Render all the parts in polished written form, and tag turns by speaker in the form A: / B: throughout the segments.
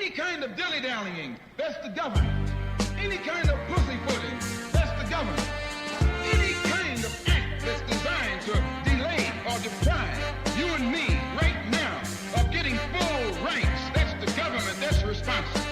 A: Any kind of dilly-dallying, that's the government. Any kind of pussyfooting, that's the government. Any kind of act that's designed to delay or deprive you and me right now of getting full rights, that's the government that's responsible.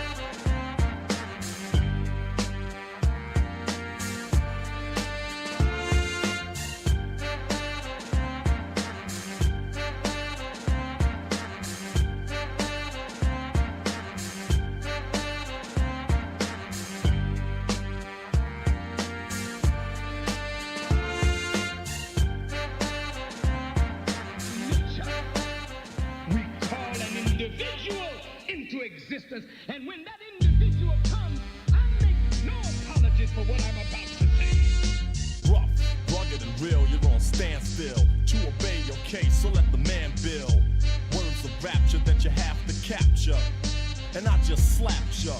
B: And when that individual comes, I make no apologies for what I'm about to say.
C: Rough, rugged and real, you're on standstill to obey your case, so let the man build. Words of rapture that you have to capture. And I just slapped ya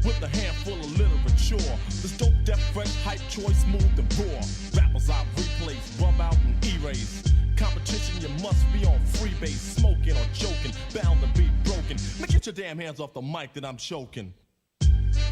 C: with a handful of literature. This dope, deaf, fresh, hype, choice, smooth and raw. Rappers I replace, rub out and erase. Competition, you must be on freebase, smoking or joking, bound to be broken. Now get your damn hands off the mic that I'm choking.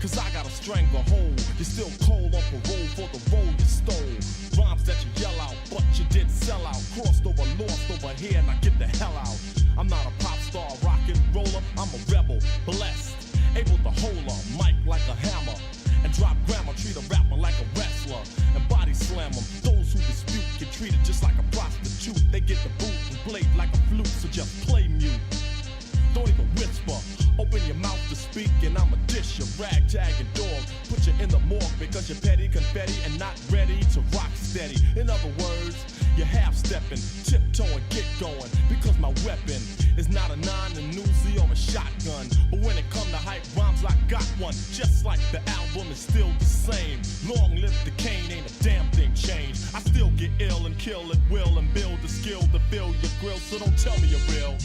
C: Cause I got a stranglehold. You're still cold on parole for the role you stole. Rhymes that you yell out, but you did sell out. Crossed over, lost over here, now get the hell out. I'm not a pop star, rock and roller, I'm a rebel, blessed. Able to hold a mic like a hammer. And drop grammar, treat a rapper like a wrestler. And body slam them. Those who dispute get treated just like a prostitute. They get the boot and blade like a flute, so just play mute. Don't even whisper, open your mouth to speak and I'ma dish your ragtag and dog. Put you in the morgue because you're petty, confetti, and not ready to rock steady. In other words, you're half-stepping, tiptoeing, get going. Because my weapon is not a 9, a Uzi, or a shotgun. But when it come to hype rhymes, I got one. Just like the album is still the same. Long live the cane, ain't a damn thing changed. I still get ill and kill at will and build the skill to fill your grill, so don't tell me you're real.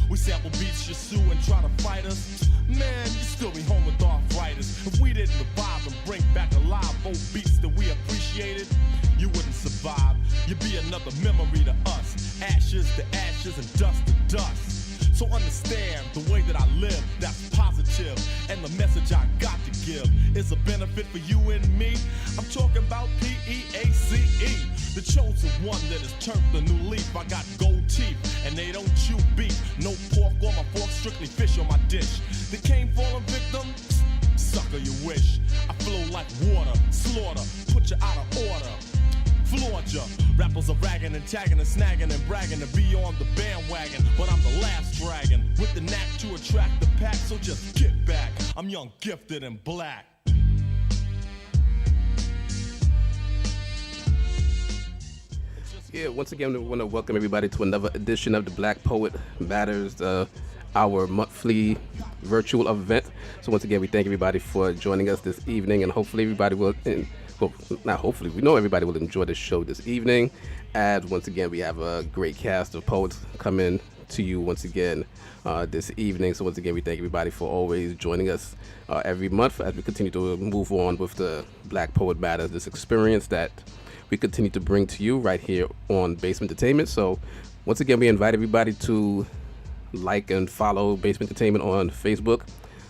C: We sample beats, you sue and try to fight us. Man, you still be home with arthritis. If we didn't revive and bring back alive old beats that we appreciated, you wouldn't survive. You'd be another memory to us. Ashes to ashes and dust to dust. So understand the way that I live, that's positive. And the message I got to give is a benefit for you and me. I'm talking about P-E-A-C-E. The chosen one that has turned the new leaf. I got gold teeth and they don't chew beef. No pork on my fork, strictly fish on my dish. The cane fallen victim, sucker you wish. I flow like water, slaughter, put you out of order. Floored ya. Rappers are ragging and tagging and snagging and bragging to be on the bandwagon. But I'm the last dragon with the knack to attract the pack. So just get back. I'm young, gifted, and black.
D: Yeah, once again, we want to welcome everybody to another edition of the Black Poet Matters, our monthly virtual event. So once again, we thank everybody for joining us this evening, and hopefully everybody will, well, not hopefully, we know everybody will enjoy the show this evening. As once again, we have a great cast of poets coming to you once again this evening. So once again, we thank everybody for always joining us every month as we continue to move on with the Black Poet Matters, this experience that we continue to bring to you right here on Bassment Entertainment. So once again, we invite everybody to like and follow Bassment Entertainment on Facebook,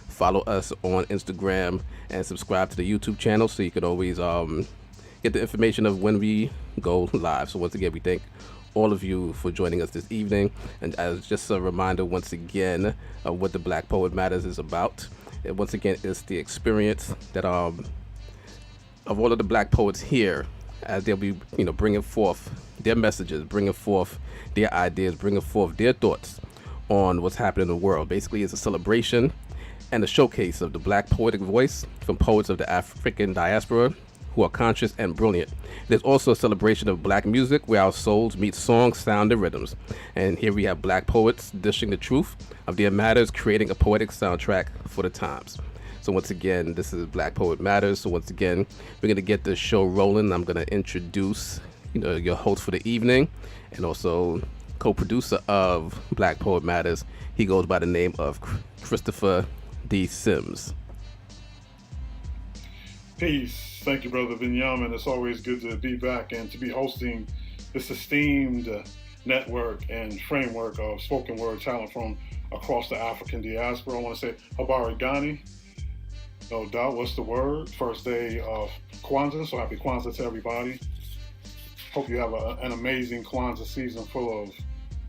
D: follow us on Instagram, and subscribe to the YouTube channel so you can always get the information of when we go live. So once again, we thank all of you for joining us this evening. And as just a reminder, once again, of what the Black Poet Matters is about. And once again, it's the experience that of all of the black poets here, as they'll be, bringing forth their messages, bringing forth their ideas, bringing forth their thoughts on what's happening in the world. Basically, it's a celebration and a showcase of the black poetic voice from poets of the African Diaspora who are conscious and brilliant. There's also a celebration of black music where our souls meet songs, sound, and rhythms. And here we have black poets dishing the truth of their matters, creating a poetic soundtrack for the times. So once again, this is Black Poet Matters. So once again, we're going to get this show rolling. I'm going to introduce, your host for the evening and also co-producer of Black Poet Matters. He goes by the name of Christopher D. Sims.
E: Peace. Thank you, Brother Binyamin. It's always good to be back and to be hosting this esteemed network and framework of spoken word talent from across the African diaspora. I want to say Habari Ghani, no doubt. What's the word? First day of Kwanzaa, so happy Kwanzaa to everybody. Hope you have an amazing Kwanzaa season full of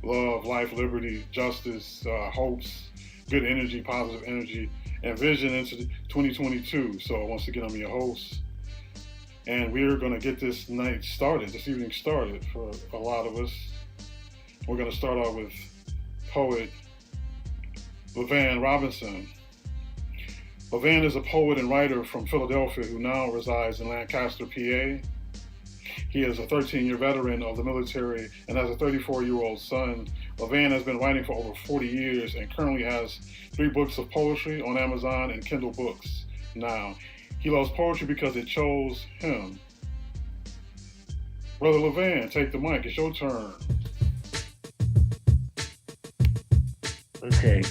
E: love, life, liberty, justice, hopes, good energy, positive energy, and vision into 2022. So once again, I'm your host. And we're going to get this evening started for a lot of us. We're going to start off with poet Lavan Robinson. Lavan is a poet and writer from Philadelphia who now resides in Lancaster, PA. He is a 13-year veteran of the military and has a 34-year-old son. Lavan has been writing for over 40 years and currently has 3 books of poetry on Amazon and Kindle books now. He loves poetry because it chose him. Brother Lavan, take the mic. It's your turn.
F: Okay.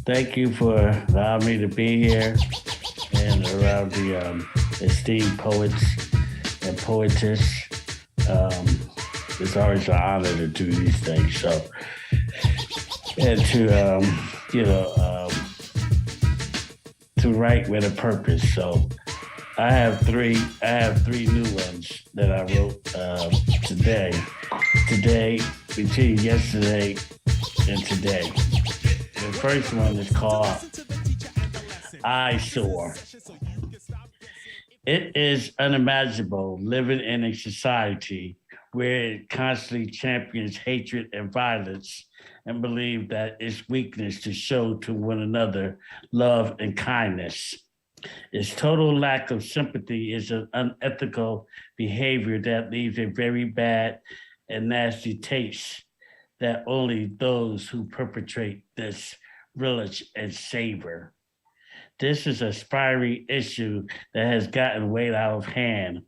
F: Thank you for allowing me to be here and around the esteemed poets and poetess. It's always an honor to do these things. So, and to write with a purpose. So I have three new ones that I wrote today, between yesterday and today. The first one is called Eyesore. It is unimaginable living in a society where it constantly champions hatred and violence and believe that its weakness to show to one another love and kindness. Its total lack of sympathy is an unethical behavior that leaves a very bad and nasty taste that only those who perpetrate this relish and savor. This is a spiry issue that has gotten way out of hand.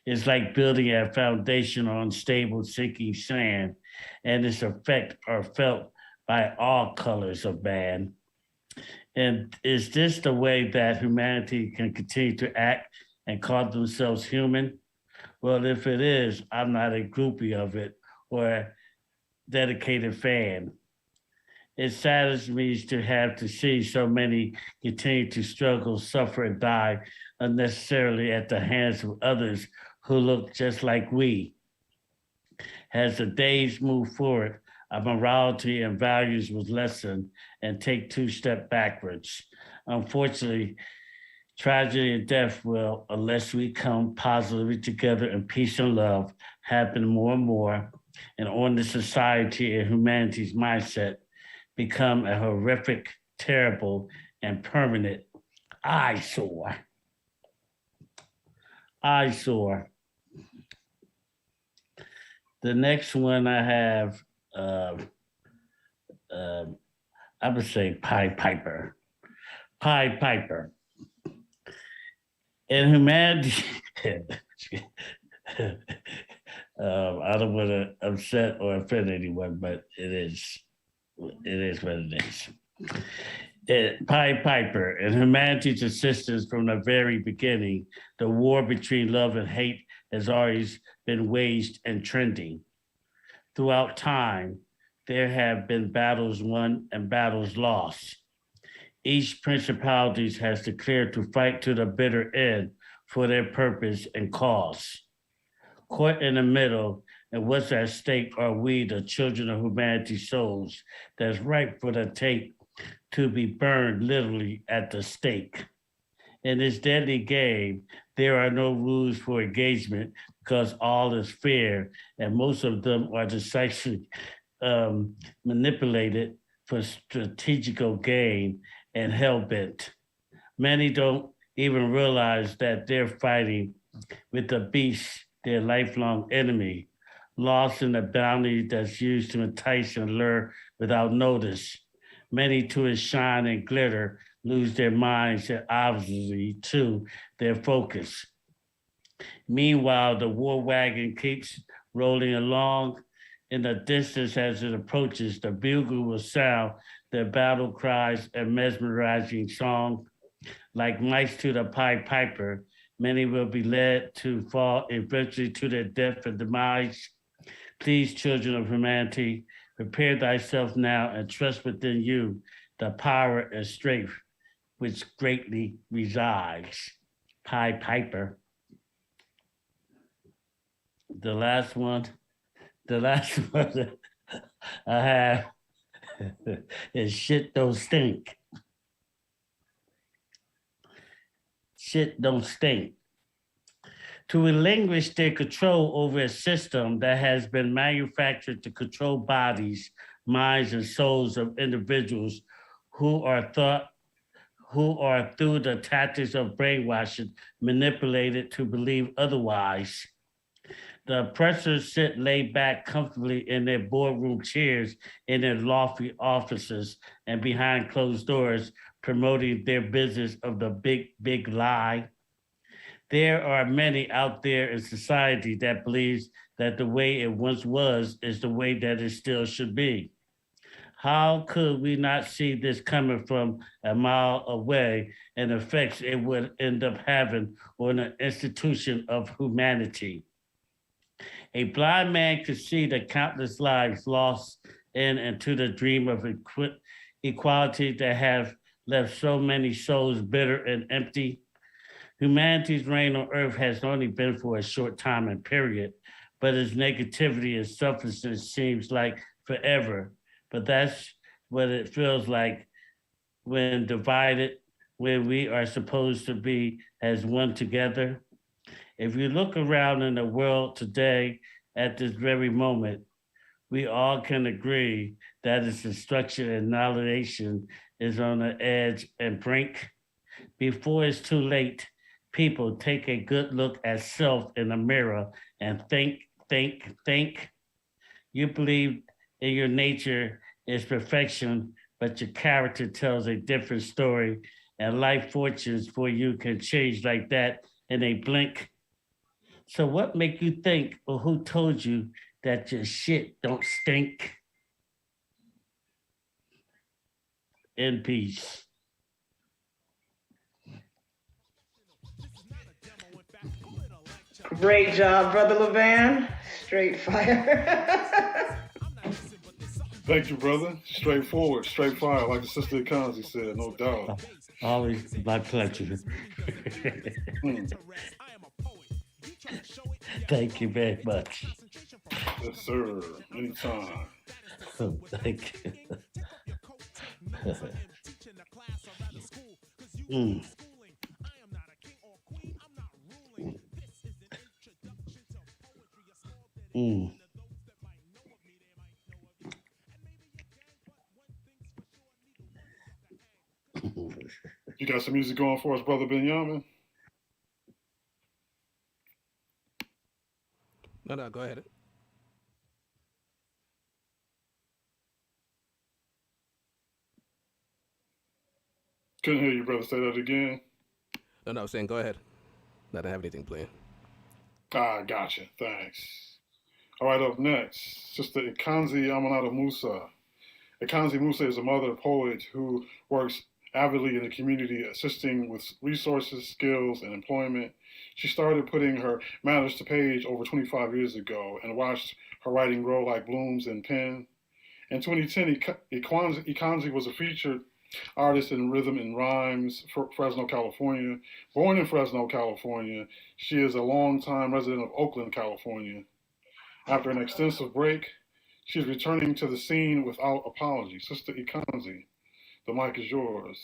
F: It's like building a foundation on stable sinking sand, and its effects are felt by all colors of man. And is this the way that humanity can continue to act and call themselves human? Well, if it is, I'm not a groupie of it or a dedicated fan. It saddens me to have to see so many continue to struggle, suffer, and die unnecessarily at the hands of others who look just like we. As the days move forward, our morality and values will lessen and take 2 steps backwards. Unfortunately, tragedy and death will, unless we come positively together in peace and love, happen more and more, and on the society and humanity's mindset, become a horrific, terrible, and permanent eyesore. Eyesore. The next one I have, I would say Pied Piper. Pied Piper. In humanity, I don't want to upset or offend anyone, but it is what it is. Pied Piper, in humanity's existence from the very beginning, the war between love and hate has always been waged and trending. Throughout time, there have been battles won and battles lost. Each principality has declared to fight to the bitter end for their purpose and cause. Caught in the middle, and what's at stake are we, the children of humanity's souls, that's ripe for the take to be burned literally at the stake. In this deadly game, there are no rules for engagement because all is fair, and most of them are decisively manipulated for strategical gain and hell-bent. Many don't even realize that they're fighting with the beast, their lifelong enemy, lost in the bounty that's used to entice and lure without notice. Many to its shine and glitter lose their minds and obviously too their focus. Meanwhile, the war wagon keeps rolling along. In the distance as it approaches, the bugle will sound their battle cries and mesmerizing song. Like mice to the Pied Piper, many will be led to fall eventually to their death and demise. Please, children of humanity, prepare thyself now and trust within you the power and strength which greatly resides. Pied Piper. The last one I have is shit don't stink. Shit don't stink. To relinquish their control over a system that has been manufactured to control bodies, minds, and souls of individuals who are through the tactics of brainwashing manipulated to believe otherwise. The oppressors sit laid back comfortably in their boardroom chairs in their lofty offices and behind closed doors, promoting their business of the big lie. There are many out there in society that believes that the way it once was is the way that it still should be. How could we not see this coming from a mile away and effects it would end up having on an institution of humanity? A blind man could see the countless lives lost in and to the dream of equality that have left so many souls bitter and empty. Humanity's reign on earth has only been for a short time and period, but its negativity and selfishness seems like forever. But that's what it feels like when divided, when we are supposed to be as one together. If you look around in the world today at this very moment, we all can agree that its destruction and annihilation is on the edge and brink. Before it's too late, people, take a good look at self in the mirror and think. You believe in your nature is perfection, but your character tells a different story, and life fortunes for you can change like that in a blink. So what make you think, or who told you that your shit don't stink? In peace.
G: Great job, Brother Lavan. Straight fire.
E: Thank you, brother. Straightforward, straight fire, like the sister Econzi said, no doubt.
F: Always my pleasure. Thank you very much.
E: Yes, sir. Anytime.
F: Thank you.
E: You got some music going for us, Brother Benjamin?
D: No, go ahead.
E: Couldn't hear you, brother. Say that again.
D: No, I was saying go ahead. I don't have anything playing.
E: Ah, gotcha. Thanks. All right, up next, Sister Econzi Musa. Econzi Musa is a mother poet who works avidly in the community, assisting with resources, skills, and employment. She started putting her matters to page over 25 years ago and watched her writing grow like blooms in pen. In 2010, Econzi was a featured artist in rhythm and rhymes for Fresno, California. Born in Fresno, California, she is a longtime resident of Oakland, California. After an extensive break, she is returning to the scene without apology. Sister Econzi, the mic is yours.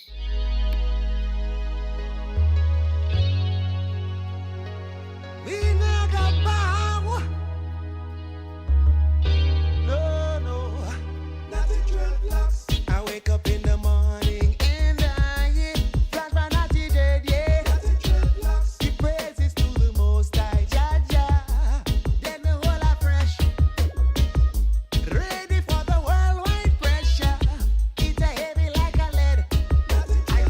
H: I wake up in the morning and I flash my natty dead, yeah. Give praises to the Most High, Jah Jah. Then the whole are fresh, ready for the worldwide pressure. It's a heavy like a lead. I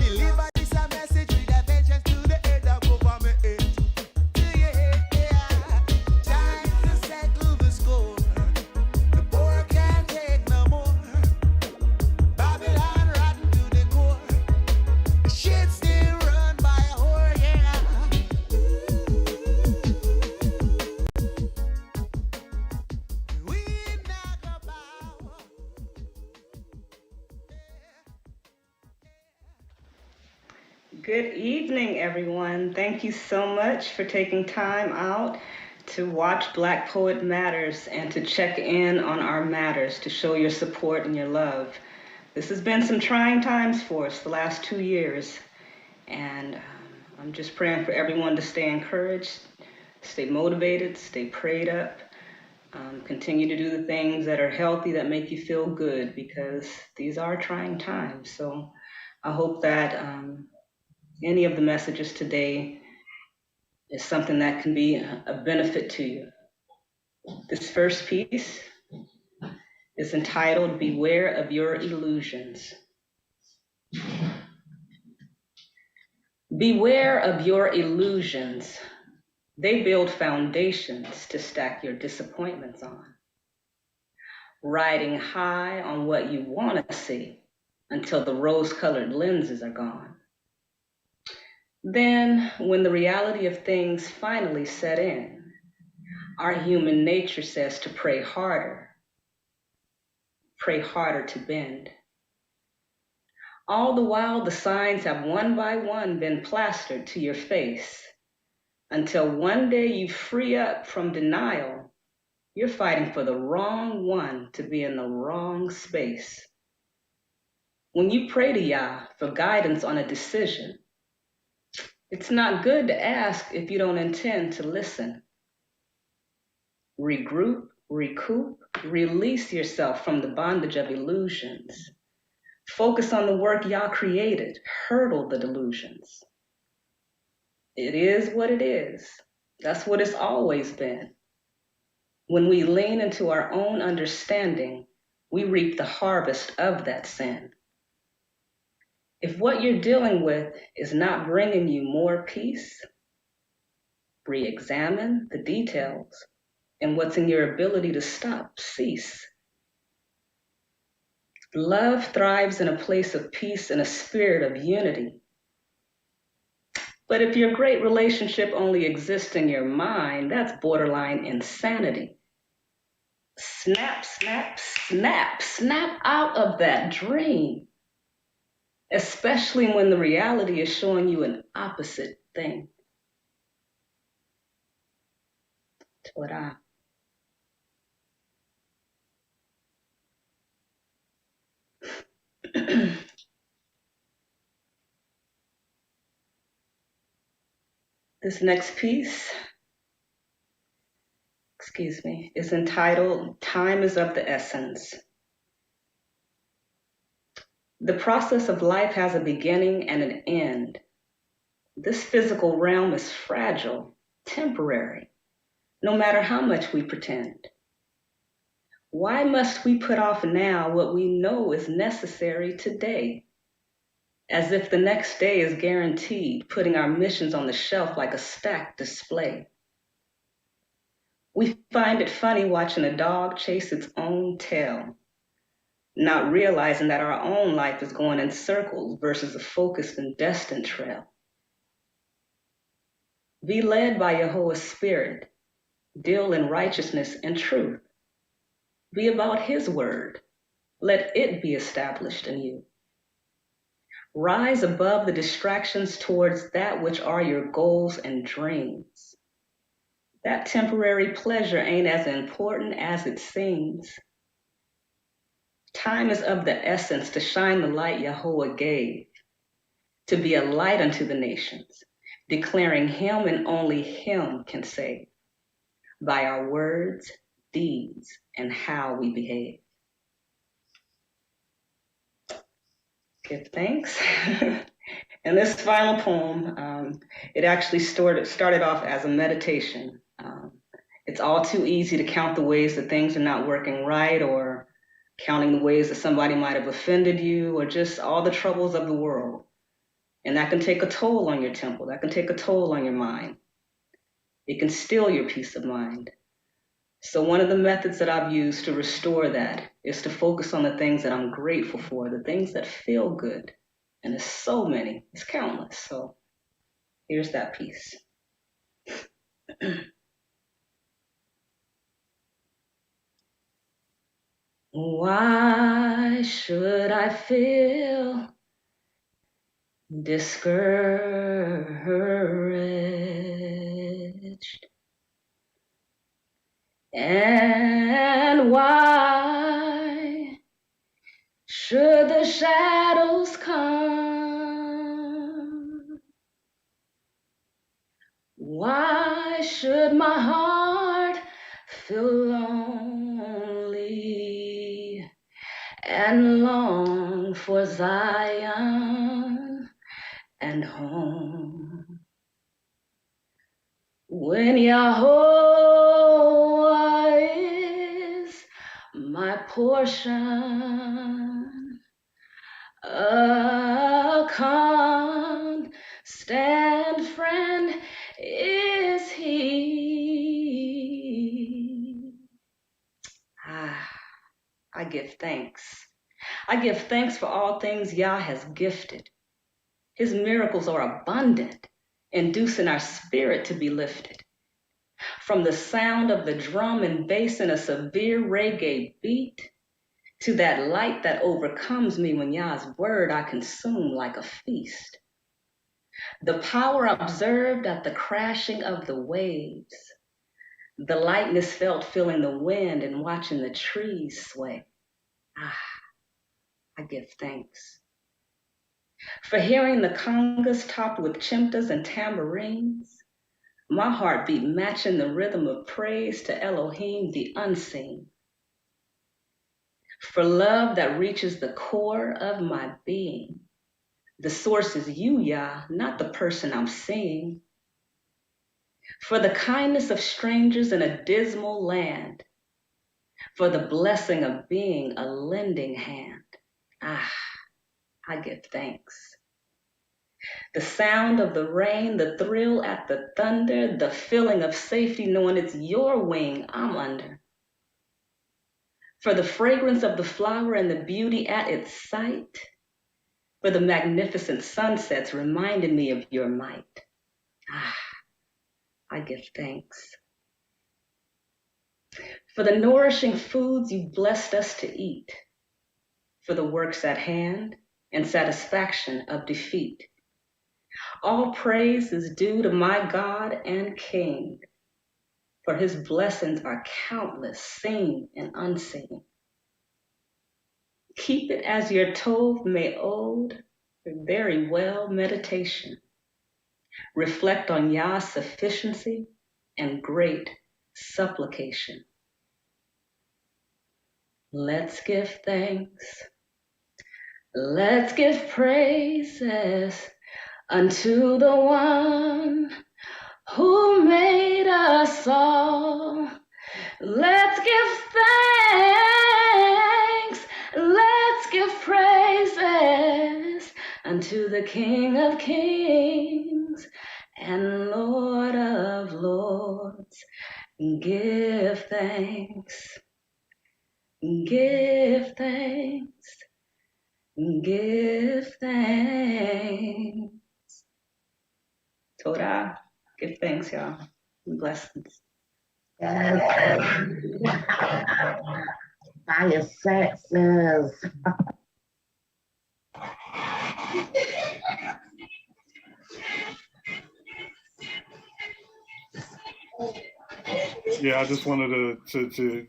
G: Good evening, everyone. Thank you so much for taking time out to watch Black Poet Matters and to check in on our matters, to show your support and your love. This has been some trying times for us the last 2 years, and I'm just praying for everyone to stay encouraged, stay motivated, stay prayed up, continue to do the things that are healthy, that make you feel good, because these are trying times. So I hope that any of the messages today is something that can be a benefit to you. This first piece is entitled Beware of Your Illusions. Beware of your illusions. They build foundations to stack your disappointments on. Riding high on what you want to see until the rose-colored lenses are gone. Then, when the reality of things finally set in, our human nature says to pray harder to bend. All the while, the signs have one by one been plastered to your face, until one day you free up from denial. You're fighting for the wrong one to be in the wrong space. When you pray to Yah for guidance on a decision, it's not good to ask if you don't intend to listen. Regroup, recoup, release yourself from the bondage of illusions. Focus on the work Yah created. Hurdle the delusions. It is what it is. That's what it's always been. When we lean into our own understanding, we reap the harvest of that sin. If what you're dealing with is not bringing you more peace, re-examine the details and what's in your ability to stop, cease. Love thrives in a place of peace and a spirit of unity. But if your great relationship only exists in your mind, that's borderline insanity. Snap, snap, snap, snap out of that dream. Especially when the reality is showing you an opposite thing. Torah. This next piece, is entitled Time is of the Essence. The process of life has a beginning and an end. This physical realm is fragile, temporary, no matter how much we pretend. Why must we put off now what we know is necessary today? As if the next day is guaranteed, putting our missions on the shelf like a stacked display. We find it funny watching a dog chase its own tail, not realizing that our own life is going in circles versus a focused and destined trail. Be led by Yahweh's Spirit. Deal in righteousness and truth. Be about His word. Let it be established in you. Rise above the distractions towards that which are your goals and dreams. That temporary pleasure ain't as important as it seems. Time is of the essence to shine the light Yahweh gave, to be a light unto the nations, declaring Him and only Him can save, by our words, deeds, and how we behave. Give thanks. And this final poem, it actually started off as a meditation. It's all too easy to count the ways that things are not working right, or counting the ways that somebody might have offended you, or just all the troubles of the world. And that can take a toll on your temple. That can take a toll on your mind. It can steal your peace of mind. So one of the methods that I've used to restore that is to focus on the things that I'm grateful for, the things that feel good. And there's so many, it's countless. So here's that piece. Why should I feel discouraged. And why should the shadows come? Why should my heart feel lonely and long for Zion and home? When Yahweh is my portion, a constant friend is he. I give thanks. I give thanks for all things Yah has gifted. His miracles are abundant, inducing our spirit to be lifted. From the sound of the drum and bass in a severe reggae beat, to that light that overcomes me when Yah's word I consume like a feast. The power observed at the crashing of the waves, the lightness felt feeling the wind and watching the trees sway. I give thanks. For hearing the congas topped with chimtas and tambourines, my heartbeat matching the rhythm of praise to Elohim, the unseen. For love that reaches the core of my being. The source is you, Yah, not the person I'm seeing. For the kindness of strangers in a dismal land. For the blessing of being a lending hand. I give thanks. The sound of the rain, the thrill at the thunder, the feeling of safety knowing it's your wing I'm under. For the fragrance of the flower and the beauty at its sight, for the magnificent sunsets reminding me of your might. I give thanks. For the nourishing foods you blessed us to eat, for the works at hand and satisfaction of defeat. All praise is due to my God and King, for his blessings are countless, seen and unseen. Keep it as your Tov Me'od, very well meditation. Reflect on Yah's sufficiency and great supplication. Let's give thanks. Let's give praises unto the one who made us all. Let's give thanks. Let's give praises unto the King of Kings and Lord of Lords. Give thanks. Give thanks. Give thanks. Torah. Give thanks, y'all. Blessings.
I: Fire sexes.
E: Yeah, I just wanted to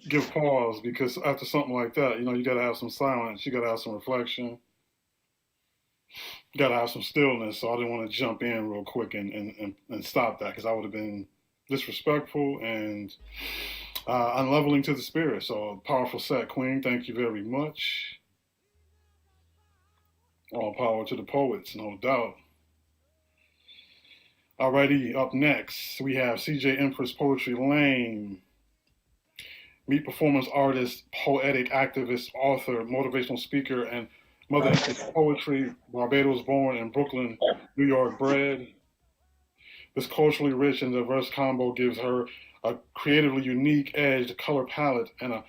E: give pause because after something like that, you got to have some silence, you got to have some reflection, you got to have some stillness. So I didn't want to jump in real quick and stop that because I would have been disrespectful and unleveling to the spirit. So powerful set, Queen. Thank you very much. All power to the poets, no doubt. Alrighty, up next, we have CJ Empress Poetry Lane. Meet performance artist, poetic activist, author, motivational speaker, and mother of poetry, Barbados born in Brooklyn, New York bred. This culturally rich and diverse combo gives her a creatively unique edged color palette and a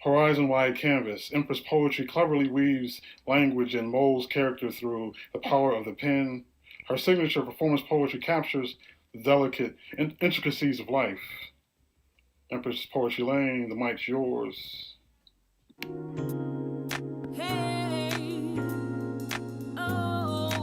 E: horizon-wide canvas. Empress Poetry cleverly weaves language and molds character through the power of the pen. Her signature performance poetry captures the delicate intricacies of life. Empress Poetry Lane, the mic's yours.
J: Hey, oh,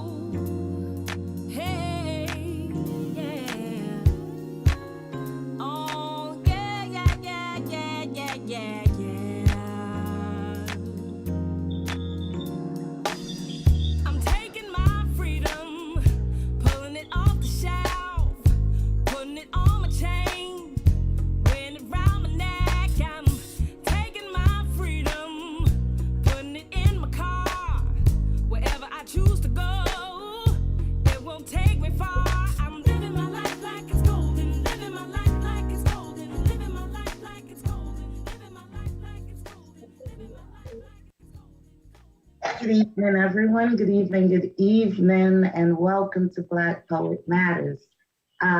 I: Good evening, everyone. Good evening, and welcome to Black Poet Matters.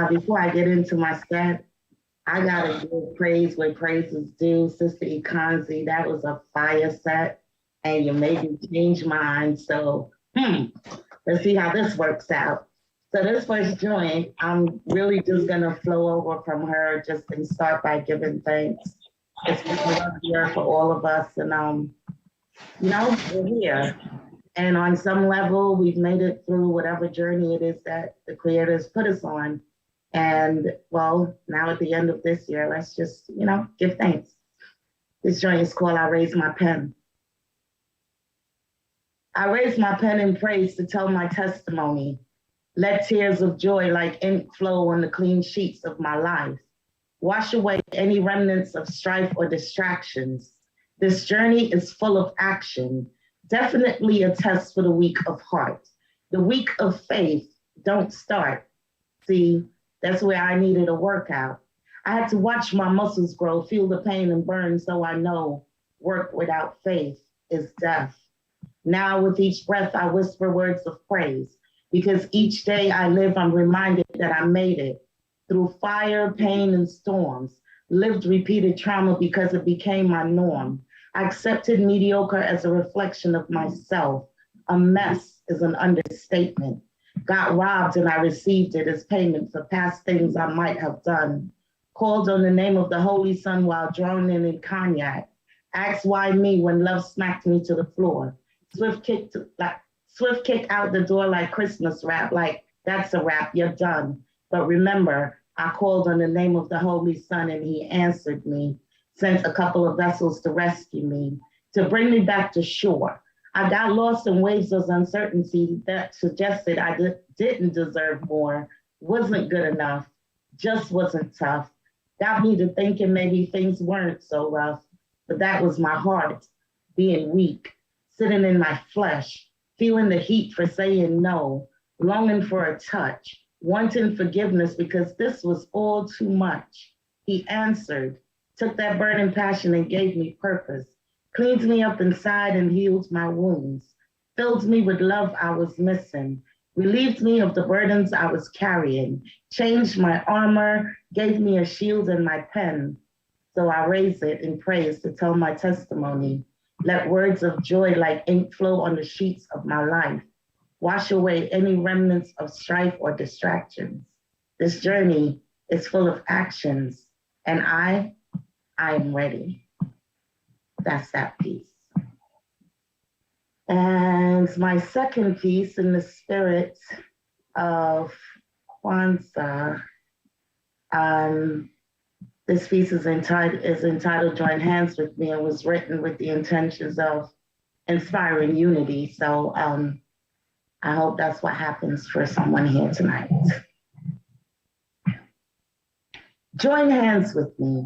I: Before I get into my set, I gotta give praise where praise is due. Sister Econzi, that was a fire set, and you made me change mine. So, let's see how this works out. So this first joint, I'm really just gonna flow over from her just and start by giving thanks. It's been a love year for all of us, and we're here. And on some level, we've made it through whatever journey it is that the creators put us on. And well, now at the end of this year, let's just, give thanks. This joint is called I Raise My Pen. I raise my pen in praise to tell my testimony. Let tears of joy like ink flow on the clean sheets of my life. Wash away any remnants of strife or distractions. This journey is full of action, definitely a test for the weak of heart. The weak of faith don't start. See, that's where I needed a workout. I had to watch my muscles grow, feel the pain and burn, so I know work without faith is death. Now with each breath, I whisper words of praise, because each day I live, I'm reminded that I made it. Through fire, pain, and storms, lived repeated trauma because it became my norm. I accepted mediocre as a reflection of myself. A mess is an understatement. Got robbed and I received it as payment for past things I might have done. Called on the name of the Holy Sun while drowning in cognac. Asked why me when love smacked me to the floor. Swift kick out the door like Christmas rap, like that's a wrap, you're done. But remember, I called on the name of the Holy Sun and he answered me. Sent a couple of vessels to rescue me, to bring me back to shore. I got lost in waves of uncertainty that suggested I didn't deserve more, wasn't good enough, just wasn't tough. Got me to thinking maybe things weren't so rough, but that was my heart, being weak, sitting in my flesh, feeling the heat for saying no, longing for a touch, wanting forgiveness because this was all too much. He answered, took that burning passion and gave me purpose, cleaned me up inside and healed my wounds, filled me with love I was missing, relieved me of the burdens I was carrying, changed my armor, gave me a shield and my pen. So I raise it in praise to tell my testimony. Let words of joy like ink flow on the sheets of my life. Wash away any remnants of strife or distractions. This journey is full of actions, and I am ready. That's that piece. And my second piece, in the spirit of Kwanzaa, this piece is entitled Join Hands With Me and was written with the intentions of inspiring unity. So I hope that's what happens for someone here tonight. Join hands with me.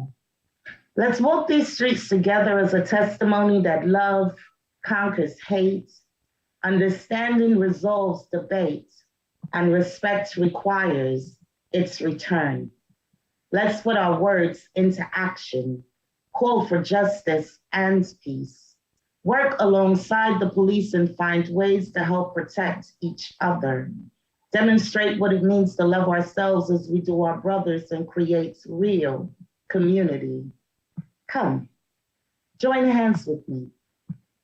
I: Let's walk these streets together as a testimony that love conquers hate, understanding resolves debate, and respect requires its return. Let's put our words into action, call for justice and peace, work alongside the police and find ways to help protect each other, demonstrate what it means to love ourselves as we do our brothers and create real community. Come, join hands with me.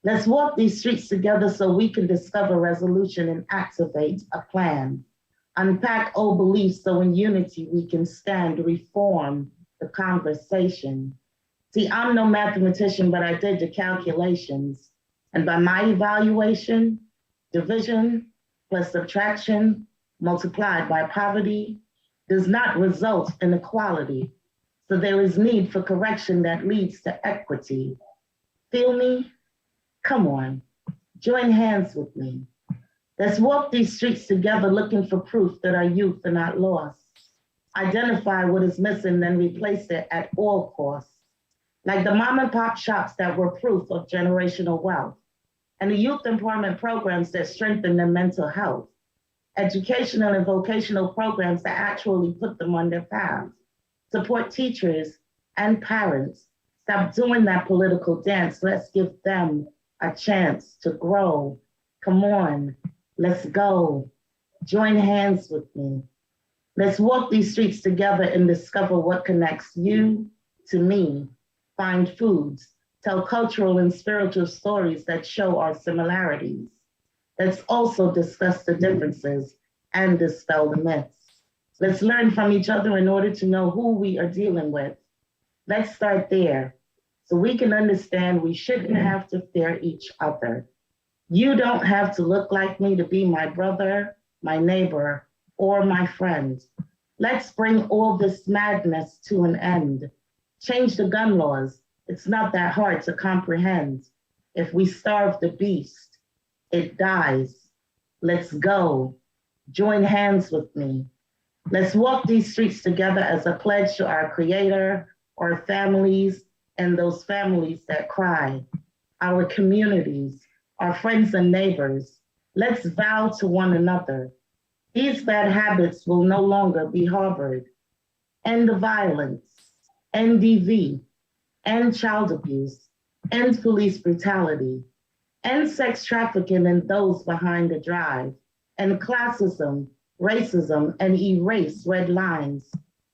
I: Let's walk these streets together so we can discover resolution and activate a plan. Unpack old beliefs so in unity we can stand, reform the conversation. See, I'm no mathematician, but I did the calculations. And by my evaluation, division plus subtraction multiplied by poverty does not result in equality. So there is need for correction that leads to equity. Feel me? Come on, join hands with me. Let's walk these streets together looking for proof that our youth are not lost. Identify what is missing, then replace it at all costs. Like the mom and pop shops that were proof of generational wealth, and the youth empowerment programs that strengthen their mental health, educational and vocational programs that actually put them on their path, support teachers and parents. Stop doing that political dance. Let's give them a chance to grow. Come on, let's go. Join hands with me. Let's walk these streets together and discover what connects you to me. Find foods, tell cultural and spiritual stories that show our similarities. Let's also discuss the differences and dispel the myths. Let's learn from each other in order to know who we are dealing with. Let's start there so we can understand we shouldn't have to fear each other. You don't have to look like me to be my brother, my neighbor, or my friend. Let's bring all this madness to an end. Change the gun laws. It's not that hard to comprehend. If we starve the beast, it dies. Let's go. Join hands with me. Let's walk these streets together as a pledge to our Creator, our families, and those families that cry, our communities, our friends and neighbors. Let's vow to one another. These bad habits will no longer be harbored. End the violence, end DV, end child abuse, end police brutality, end sex trafficking and those behind the drive, end classism, racism, and erase red lines,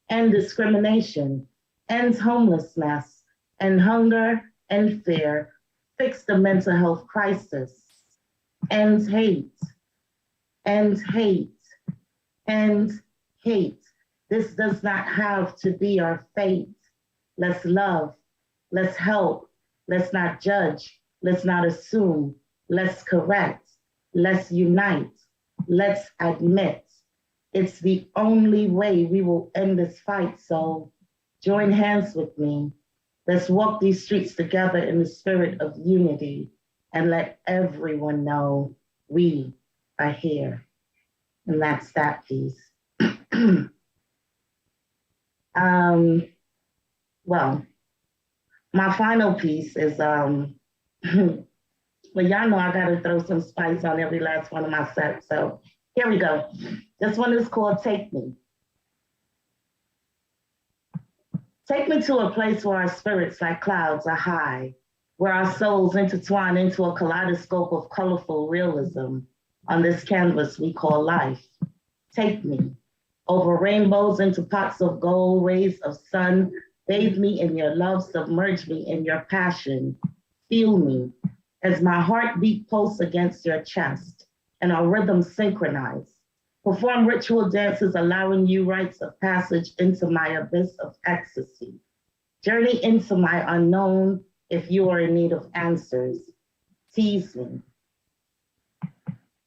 I: end discrimination, end homelessness, end hunger and fear, fix the mental health crisis, end hate, end hate, end hate. This does not have to be our fate. Let's love, let's help, let's not judge, let's not assume, let's correct, let's unite, let's admit. It's the only way we will end this fight, so join hands with me. Let's walk these streets together in the spirit of unity and let everyone know we are here. And that's that piece. Well, my final piece is, well, y'all know I gotta throw some spice on every last one of my sets, so here we go. This one is called Take Me. Take me to a place where our spirits like clouds are high, where our souls intertwine into a kaleidoscope of colorful realism on this canvas we call life. Take me over rainbows into pots of gold, rays of sun. Bathe me in your love, submerge me in your passion. Feel me as my heartbeat pulse against your chest and our rhythms synchronize. Perform ritual dances, allowing you rites of passage into my abyss of ecstasy. Journey into my unknown if you are in need of answers. Tease me.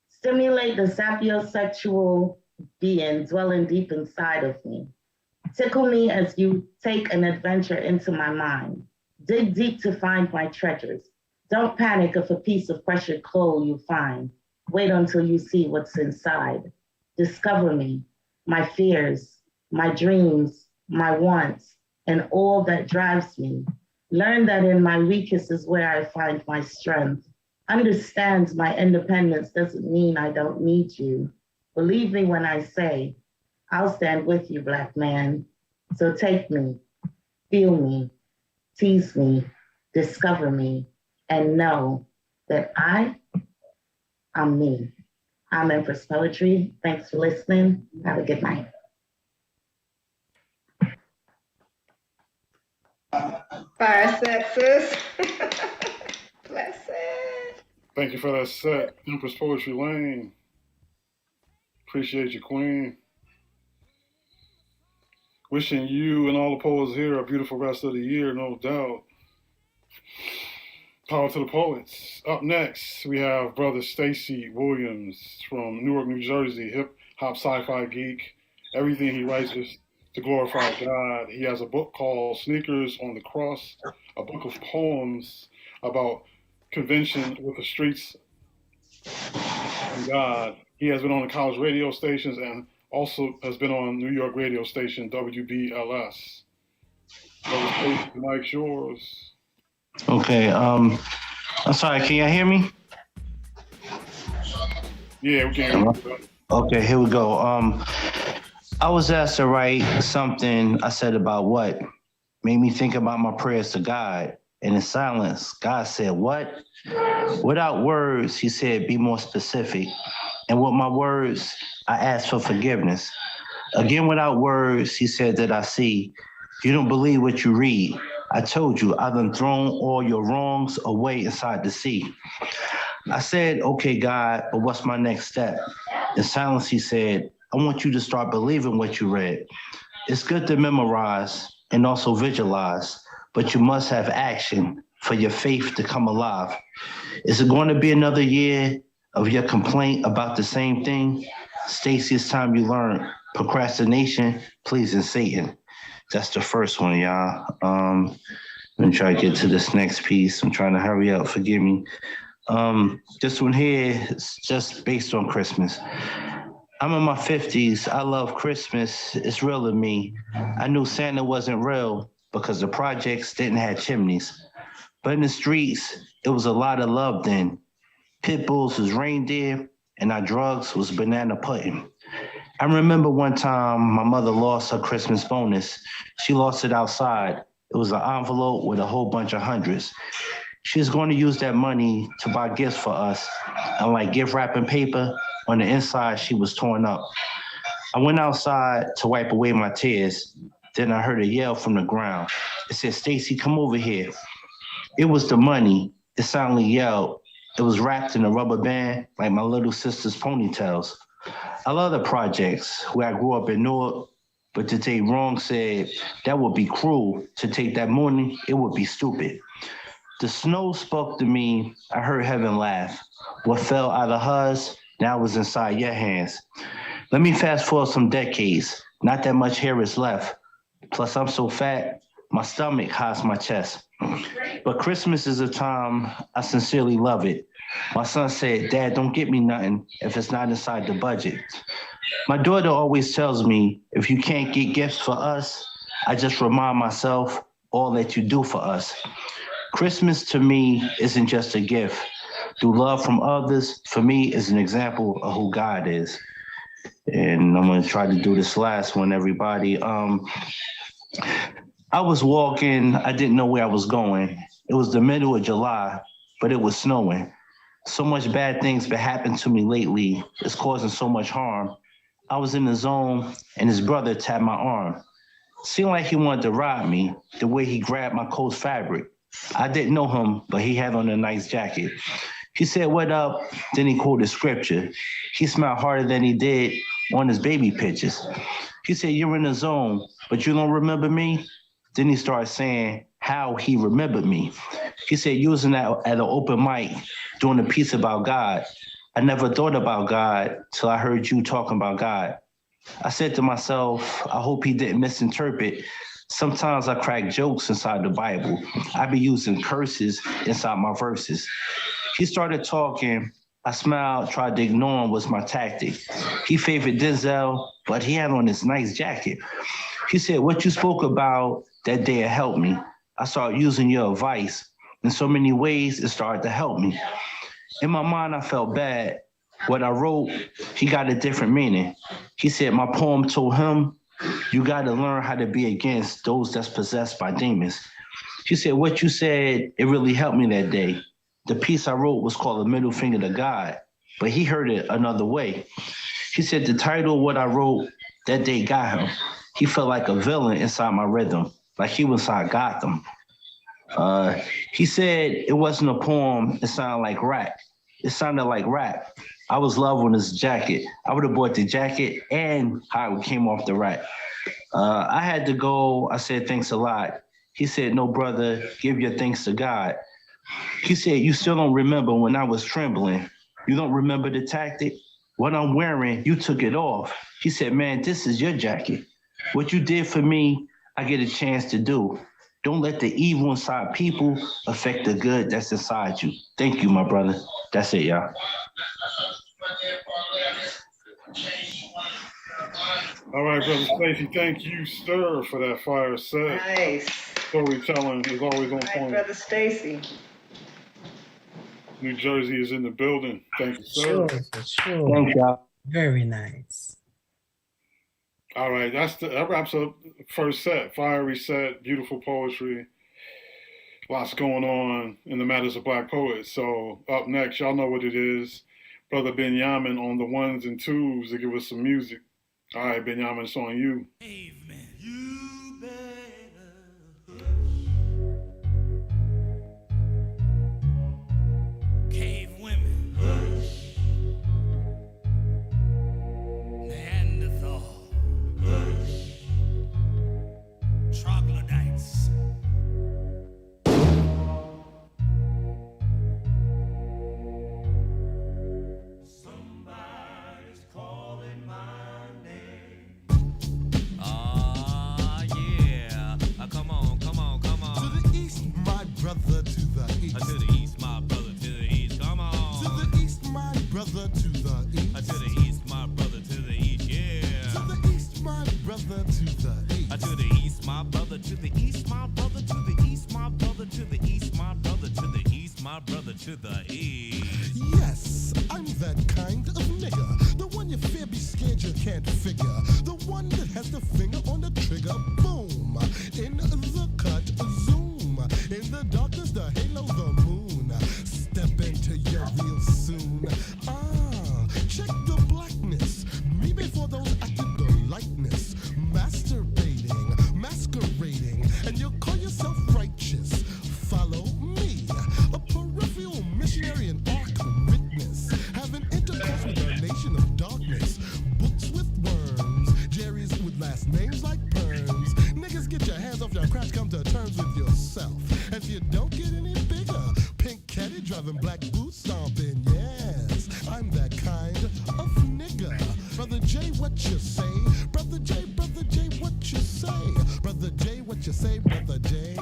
I: Stimulate the sapiosexual being dwelling deep inside of me. Tickle me as you take an adventure into my mind. Dig deep to find my treasures. Don't panic if a piece of pressured coal you find. Wait until you see what's inside. Discover me, my fears, my dreams, my wants, and all that drives me. Learn that in my weakest is where I find my strength. Understand my independence doesn't mean I don't need you. Believe me when I say, I'll stand with you, Black man. So take me, feel me, tease me, discover me, and know that I'm me. I'm Empress Poetry. Thanks for listening. Have a good night.
G: Fire set, sis. Bless it.
E: Thank you for that set, Empress Poetry Lane. Appreciate you, Queen. Wishing you and all the poets here a beautiful rest of the year, no doubt. Power to the poets. Up next, we have brother Stacey Williams from Newark, New Jersey, hip hop sci-fi geek. Everything he writes is to glorify God. He has a book called Sneakers on the Cross, a book of poems about convention with the streets and God. He has been on the college radio stations and also has been on New York radio station WBLS. Brother Stacey, the mic's yours.
J: Okay, I'm sorry, can y'all hear me?
E: Yeah, we can.
J: Okay, here we go. I was asked to write something I said about what made me think about my prayers to God. And in silence, God said, what? Without words, he said, be more specific. And with my words, I asked for forgiveness. Again, without words, he said that I see. You don't believe what you read. I told you, I done thrown all your wrongs away inside the sea. I said, okay, God, but what's my next step? In silence, he said, I want you to start believing what you read. It's good to memorize and also visualize, but you must have action for your faith to come alive. Is it going to be another year of your complaint about the same thing? Stacey, it's time you learn. Procrastination, pleasing Satan. That's the first one, y'all. Let me try to get to this next piece. I'm trying to hurry up, forgive me. This one here is just based on Christmas. I'm in my 50s. I love Christmas. It's real to me. I knew Santa wasn't real because the projects didn't have chimneys. But in the streets, it was a lot of love then. Pit bulls was reindeer, and our drugs was banana pudding. I remember one time my mother lost her Christmas bonus. She lost it outside. It was an envelope with a whole bunch of hundreds. She was going to use that money to buy gifts for us. And like gift wrapping paper, on the inside, she was torn up. I went outside to wipe away my tears. Then I heard a yell from the ground. It said, Stacey, come over here. It was the money. It sounded yelled. It was wrapped in a rubber band like my little sister's ponytails. I love the projects where I grew up in Newark, but to take wrong said that would be cruel. To take that money, it would be stupid. The snow spoke to me. I heard heaven laugh. What fell out of hers now was inside your hands. Let me fast forward some decades. Not that much hair is left. Plus, I'm so fat, my stomach hides my chest. But Christmas is a time I sincerely love it. My son said, Dad, don't get me nothing if it's not inside the budget. My daughter always tells me, if you can't get gifts for us, I just remind myself all that you do for us. Christmas to me isn't just a gift. Through love from others, for me, is an example of who God is. And I'm going to try to do this last one, everybody. I was walking, I didn't know where I was going. It was the middle of July, but it was snowing. So much bad things been happening to me lately. It's causing so much harm. I was in the zone and his brother tapped my arm. Seemed like he wanted to rob me, the way he grabbed my coat's fabric. I didn't know him, but he had on a nice jacket. He said, what up? Then he quoted scripture. He smiled harder than he did on his baby pictures. He said, you're in the zone, but you don't remember me? Then he started saying how he remembered me. He said, using that at an open mic, doing a piece about God. I never thought about God till I heard you talking about God. I said to myself, I hope he didn't misinterpret. Sometimes I crack jokes inside the Bible. I be using curses inside my verses. He started talking. I smiled, tried to ignore him was my tactic. He favored Denzel, but he had on this nice jacket. He said, what you spoke about that day helped me. I started using your advice. In so many ways, it started to help me. In my mind, I felt bad. What I wrote, he got a different meaning. He said my poem told him, you got to learn how to be against those that's possessed by demons. He said, what you said, it really helped me that day. The piece I wrote was called A Middle Finger to God, but he heard it another way. He said the title of what I wrote that day got him. He felt like a villain inside my rhythm, like he was inside Gotham. He said it wasn't a poem, it sounded like rap. It sounded like rap. I was loving his jacket. I would have bought the jacket and how it came off the rack. I had to go. I said, thanks a lot. He said, no, brother, give your thanks to God. He said, you still don't remember when I was trembling. You don't remember the tactic? What I'm wearing, you took it off. He said, man, this is your jacket. What you did for me, I get a chance to do. Don't let the evil inside people affect the good that's inside you. Thank you, my brother. That's it, y'all.
E: All right, Brother Stacey, thank you, sir, for that fire set.
G: Nice.
E: Storytelling is always on
G: All right,
E: point.
G: Brother Stacey.
E: New Jersey is in the building. Thank you, sir.
K: Sure.
J: Thank y'all.
K: Very nice.
E: All right, that wraps up the first set. Fiery set, beautiful poetry. Lots going on in the matters of Black poets. So up next, y'all know what it is. Brother Benjamin on the ones and twos to give us some music. All right, Benjamin, it's on you.
C: Amen. You better cave women, Neanderthal, troglodytes. Somebody's calling my name. Yeah. Come on.
L: To the east, my brother, to the east.
C: To the east, my brother, to the east. Come on.
L: To the east, my brother, to the east.
C: To the east, my brother, to the east. Yeah.
L: To the east, my brother, to the east.
C: To the east, my brother, to the east, my brother, to the east, my brother, to the east, my brother, to the east, my brother, to the east.
L: Yes, I'm that kind of nigga. The one you fear, be scared, you can't figure. The one that has the finger on the trigger. Boom. In the cut, zoom. In the darkness, the halo, the moon. Step into your real soon. Check the blackness. Me before those acted the likeness. Masturbating, masquerading. And you call yourself righteous. Follow me. A peripheral missionary and ark witness. Having intercourse with a nation of darkness. Books with worms. Jerry's with last names like perms. Niggas, get your hands off your crotch, come to terms with yourself. If you don't get any bigger, pink caddy driving black boots stomping, yes, I'm that kind of nigga. Brother J, what you say? Brother J, what you say? Brother J, what you say? Brother J,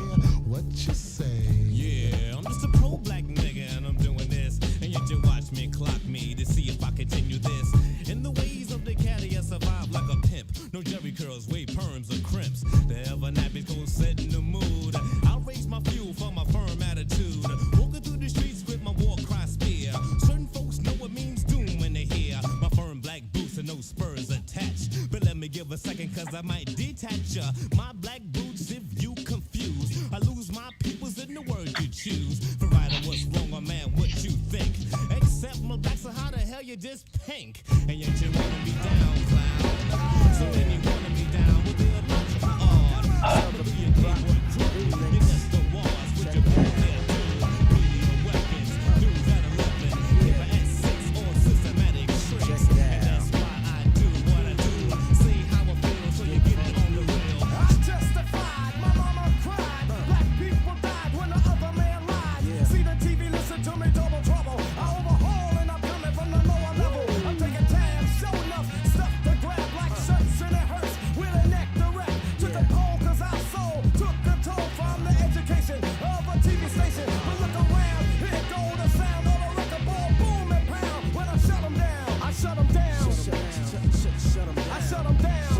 L: what you say?
C: Yeah, I'm just a pro-black nigga and I'm doing this. And you just watch me clock me to see if I continue this. In the ways of the caddy, I survive like a pimp. No Jerry curls, wave perms or crimps. The ever nappies gon' set in the mood. I'll raise my fuel for my firm attitude. Walking through the streets with my war cry spear. Certain folks know what means doom when they hear my firm black boots and no spurs attached. But let me give a second cause I might detach ya. My black boots if you confused. I lose my peoples in the word you choose. For right or what's wrong or man what you think. Except my black, so how the hell you just pink? And yet you wanna be down, clown. So then you wanna be down with the bunch of odd. So be a keyboard crew. You nest the walls with your blue hair too. Radio weapons, news at 11. Give a S6 or systematic tricks. And that's why I do what I do. See how I feel so you get it on the real.
H: I testified, my mama cried. Black people died when the other man lied. See the TV, listen to me, double trouble. I overhaul and I'm coming from the lower level. I'm taking tabs, show enough stuff to grab like shirts and it hurts with a neck to wreck. Took a poll cause our soul took control from the education of a TV station. But look around, here go the sound of a record ball, boom and pound. When I shut them down, I shut them down. I shut them down. I shut them down.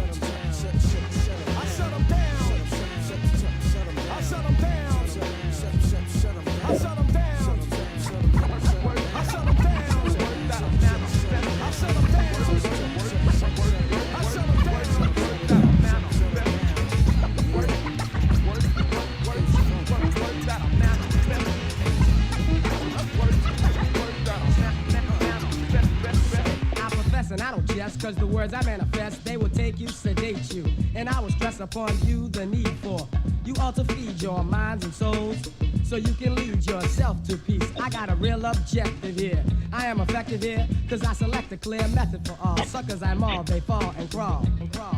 H: I shut them down. I shut them down. I shut them down.
M: I profess and I don't jest, cause the words I manifest, they will take you, sedate you. And I will stress upon you the need for you all to feed your minds and souls, so you can lead yourself to peace. I got a real objective here. I am effective here, cause I select a clear method for all. Suckers I maul, they fall and crawl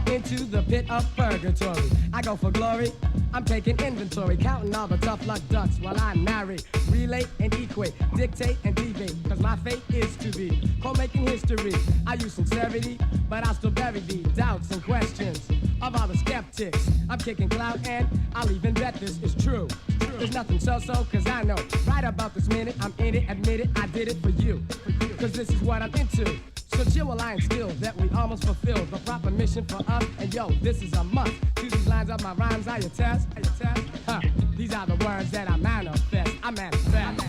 M: into the pit of purgatory. I go for glory, I'm taking inventory, counting all the tough luck ducks while I narrate, relate and equate, dictate and debate, cause my fate is to be co-making history. I use sincerity, but I'll still bury the doubts and questions of all the skeptics. I'm kicking clout and I'll even bet this is true. There's nothing so-so, cause I know right about this minute I'm in it, admit it, I did it for you. Cause this is what I'm into. So chill while I instill that we almost fulfilled the proper mission for us. And yo, this is a must. To these lines of my rhymes I attest. Huh. These are the words that I manifest. I manifest.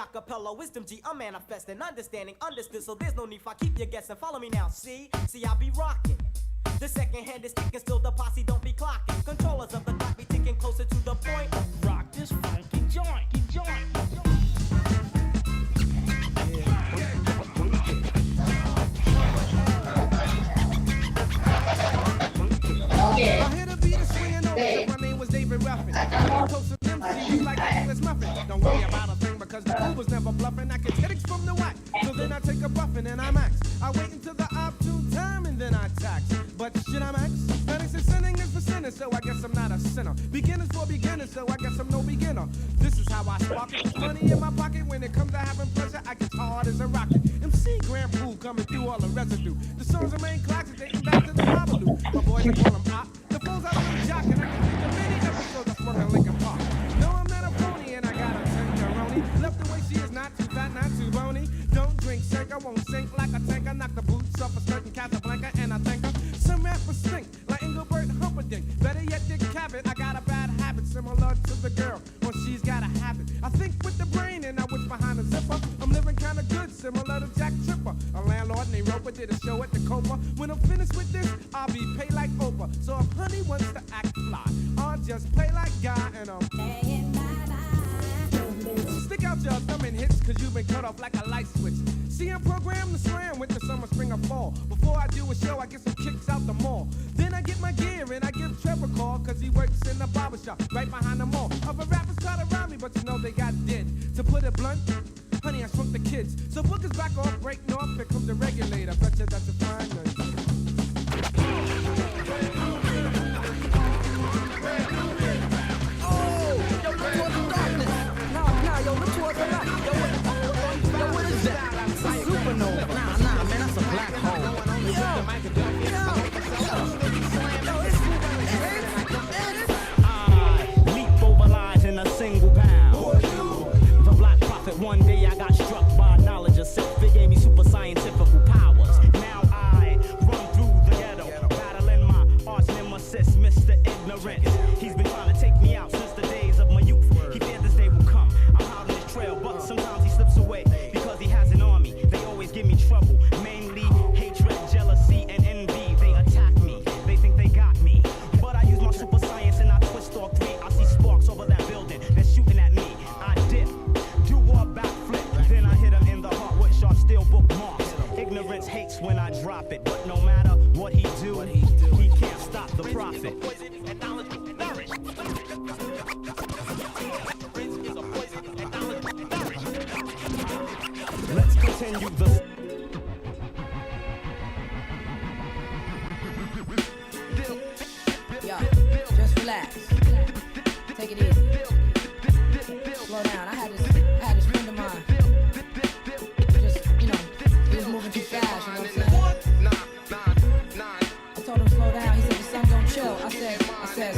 N: acapella, wisdom G, I'm manifesting, understanding, understood, so there's no need for I keep you guessing. Follow me now, see, I be rocking. The second hand is ticking, still the posse don't be clocking. Controllers of the clock be ticking closer to the point. Rock this funky joint,
M: I hear the beat is swinging over. My name was David Ruffin. I toast to them CDs like English muffin. Don't worry about a thing because the fool was never bluffing. I get headaches from the whack, so then I take a buffin' and I max. I wait until the opportune time and then I tax. But should I max? That is sinning is for sinners, so I guess I'm not a sinner. Beginners for beginners, so I guess I'm no beginner. This is how I spark it. Money in my pocket when it comes to having pleasure. I get hard as a rocket. MC Grand Pool coming through all the residue. The songs are main classics dating back to the Babalu. My boys they call them op. The fools out of the jock and I can think of many episodes I swung in Lincoln Park. No, I'm not a phony and I got a tenderoni. Left the way she is not too fat, not too bony. Don't drink, shake, I won't sink like a tank. I knock the boots off a certain Casablanca and I thank her. Some rappers stink like Engelbert Humperdinck. Better yet, Dick Cavett. I got a bad habit similar to the girl when she's got a habit. I think with the brain and I wish behind a zipper. I'm living kinda good, similar to Jack Tripper. A landlord named Roper did a show at the Copa. When I'm finished with this, I'll be paid like Oprah. So if honey wants to act fly, I'll just play like Guy and I'm stick out your thumb and hits, cause you've been cut off like a light switch. See, I'm programmed to slam with the summer, spring, or fall. Before I do a show, I get some kicks out the mall. Then I get my gear and I give Trevor a call, cause he works in the barbershop right behind the mall. Other rappers try to rob me, but you know they got dead. To put it blunt, honey, I shrunk the kids. So bookers back off, break north, here comes the regulator. Betcha that's a fine one.
N: Yo, look towards the light. Yo, what is that? Supernova. Nah, man, that's a black hole. I leap over lies in a single pound. The Black Prophet, one day I got struck by knowledge of self. It gave me super scientific powers. Now I run through the ghetto, battling my arch nemesis, Mr. Ignorance. He's been trying to take me out since the days of my youth. He feared this day will come. Trail, but sometimes he slips away because he has an army. They always give me trouble, mainly hatred, jealousy, and envy. They attack me, they think they got me, but I use my super science and I twist all three. I see sparks over that building, they're shooting at me. I dip, do a backflip, then I hit him in the heart with sharp steel bookmarks. Ignorance hates when I drop it, but no matter what he do, he can't stop the prophet. Let's continue the.
O: Yo, just relax. Take it easy. Slow down. I had this friend of mine. Just, he was moving too fast, you know what I'm saying? I told him slow down. He said the sun don't chill. I said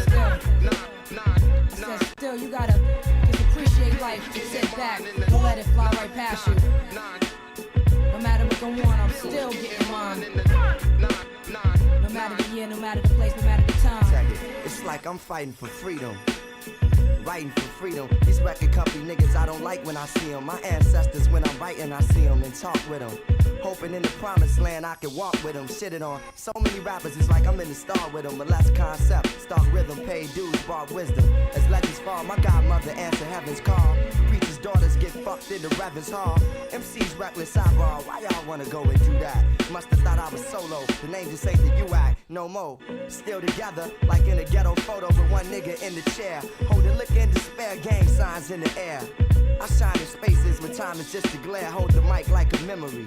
O: still, you gotta just appreciate life. Just sit back. Don't let it fly right past you. No matter what going on, I'm still getting mine. No matter the year, no matter the place, no matter the time.
P: It's like I'm fighting for freedom. Writing for freedom. These record company niggas I don't like when I see them. My ancestors when I'm writing I see them and talk with them. Hoping in the promised land I can walk with them. Shitted on so many rappers, it's like I'm in the star with them. But less concept, stark rhythm, paid dues, brought wisdom. As legends fall, my godmother answer heaven's call. Preachers' daughters get fucked in the Reverend's hall. MC's reckless eyeball, why y'all wanna go and do that? Must've thought I was solo, the name just ain't the U-act, no more. Still together, like in a ghetto photo with one nigga in the chair. Holding liquor in despair, gang signs in the air. I shine in spaces when time is just a glare. Hold the mic like a memory.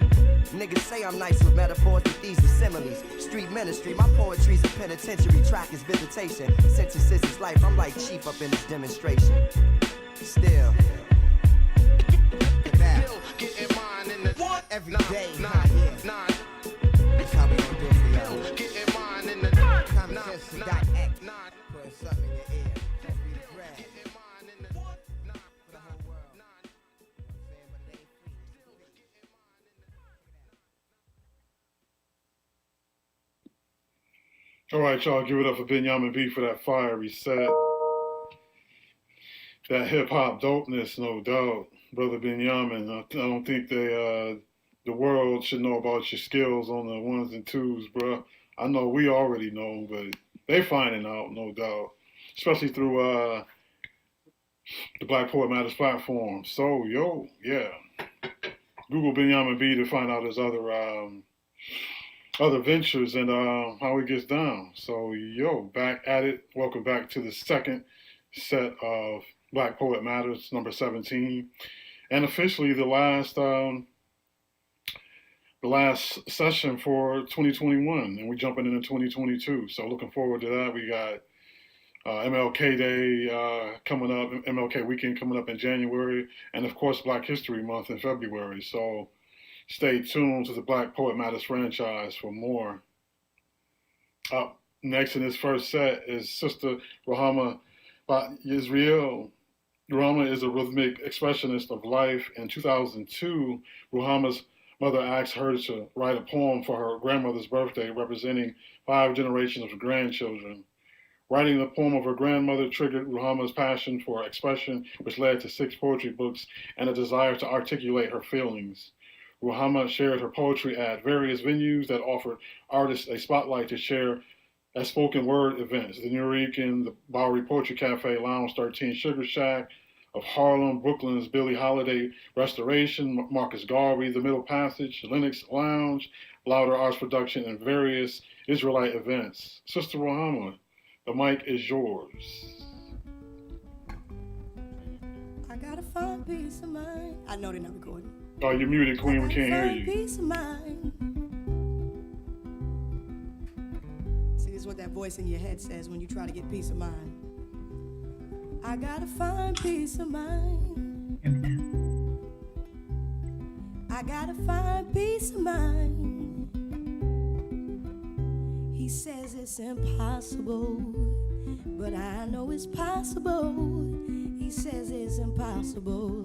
P: Niggas say I'm nice with metaphors, but these are similes. Street ministry, my poetry's a penitentiary. Track is visitation. Synthesis is life, I'm like chief up in this demonstration. Still getting mine in the every day. That's how we gon' do it for y'all. Getting mine in the common sense to act. Putting something in your ear.
E: All right, y'all, give it up for Benjamin B for that fiery set. That hip-hop dopeness, no doubt. Brother Benyamin. I don't think the world should know about your skills on the ones and twos, bro. I know we already know, but they finding out, no doubt, especially through the Black Poet Matters platform. So, yeah. Google Benyamin B to find out his other ventures and how he gets down. So, back at it. Welcome back to the second set of Black Poet Matters, number 17, and officially the last session for 2021, and we're jumping into 2022. So, looking forward to that. We got MLK Day coming up, MLK Weekend coming up in January, and of course Black History Month in February. So stay tuned to the Black Poet Matters franchise for more. Up next in this first set is Sister Ruhamah Yisrael. Ruhamah is a rhythmic expressionist of life. In 2002, Ruhamah's mother asked her to write a poem for her grandmother's birthday, representing 5 generations of grandchildren. Writing the poem of her grandmother triggered Ruhamah's passion for expression, which led to 6 poetry books and a desire to articulate her feelings. Ruhamah shared her poetry at various venues that offered artists a spotlight to share at spoken word events. The Nuyorican, the Bowery Poetry Cafe, Lounge 13, Sugar Shack of Harlem, Brooklyn's Billie Holiday Restoration, Marcus Garvey, The Middle Passage, Lenox Lounge, Louder Arts Production, and various Israelite events. Sister Ruhamah, the mic is yours.
Q: I gotta find peace of mind. I know they're not recording.
E: Oh, you're muted, Queen. We can't hear you.
Q: Peace of mind. See, this is what that voice in your head says when you try to get peace of mind. I gotta find peace of mind. I gotta find peace of mind. He says it's impossible, but I know it's possible. He says it's impossible,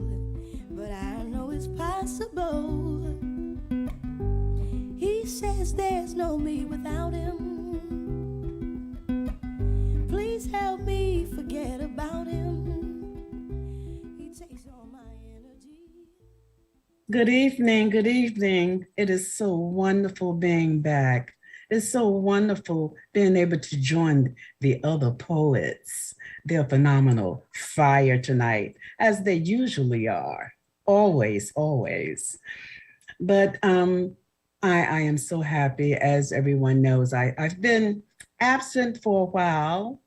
Q: but I know it's possible. He says there's no me without him. Please help me forget about him. He takes all my energy.
K: Good evening, good evening. It is so wonderful being back. It's so wonderful being able to join the other poets. They're phenomenal fire tonight, as they usually are. Always, always. But I am so happy, as everyone knows. I've been absent for a while,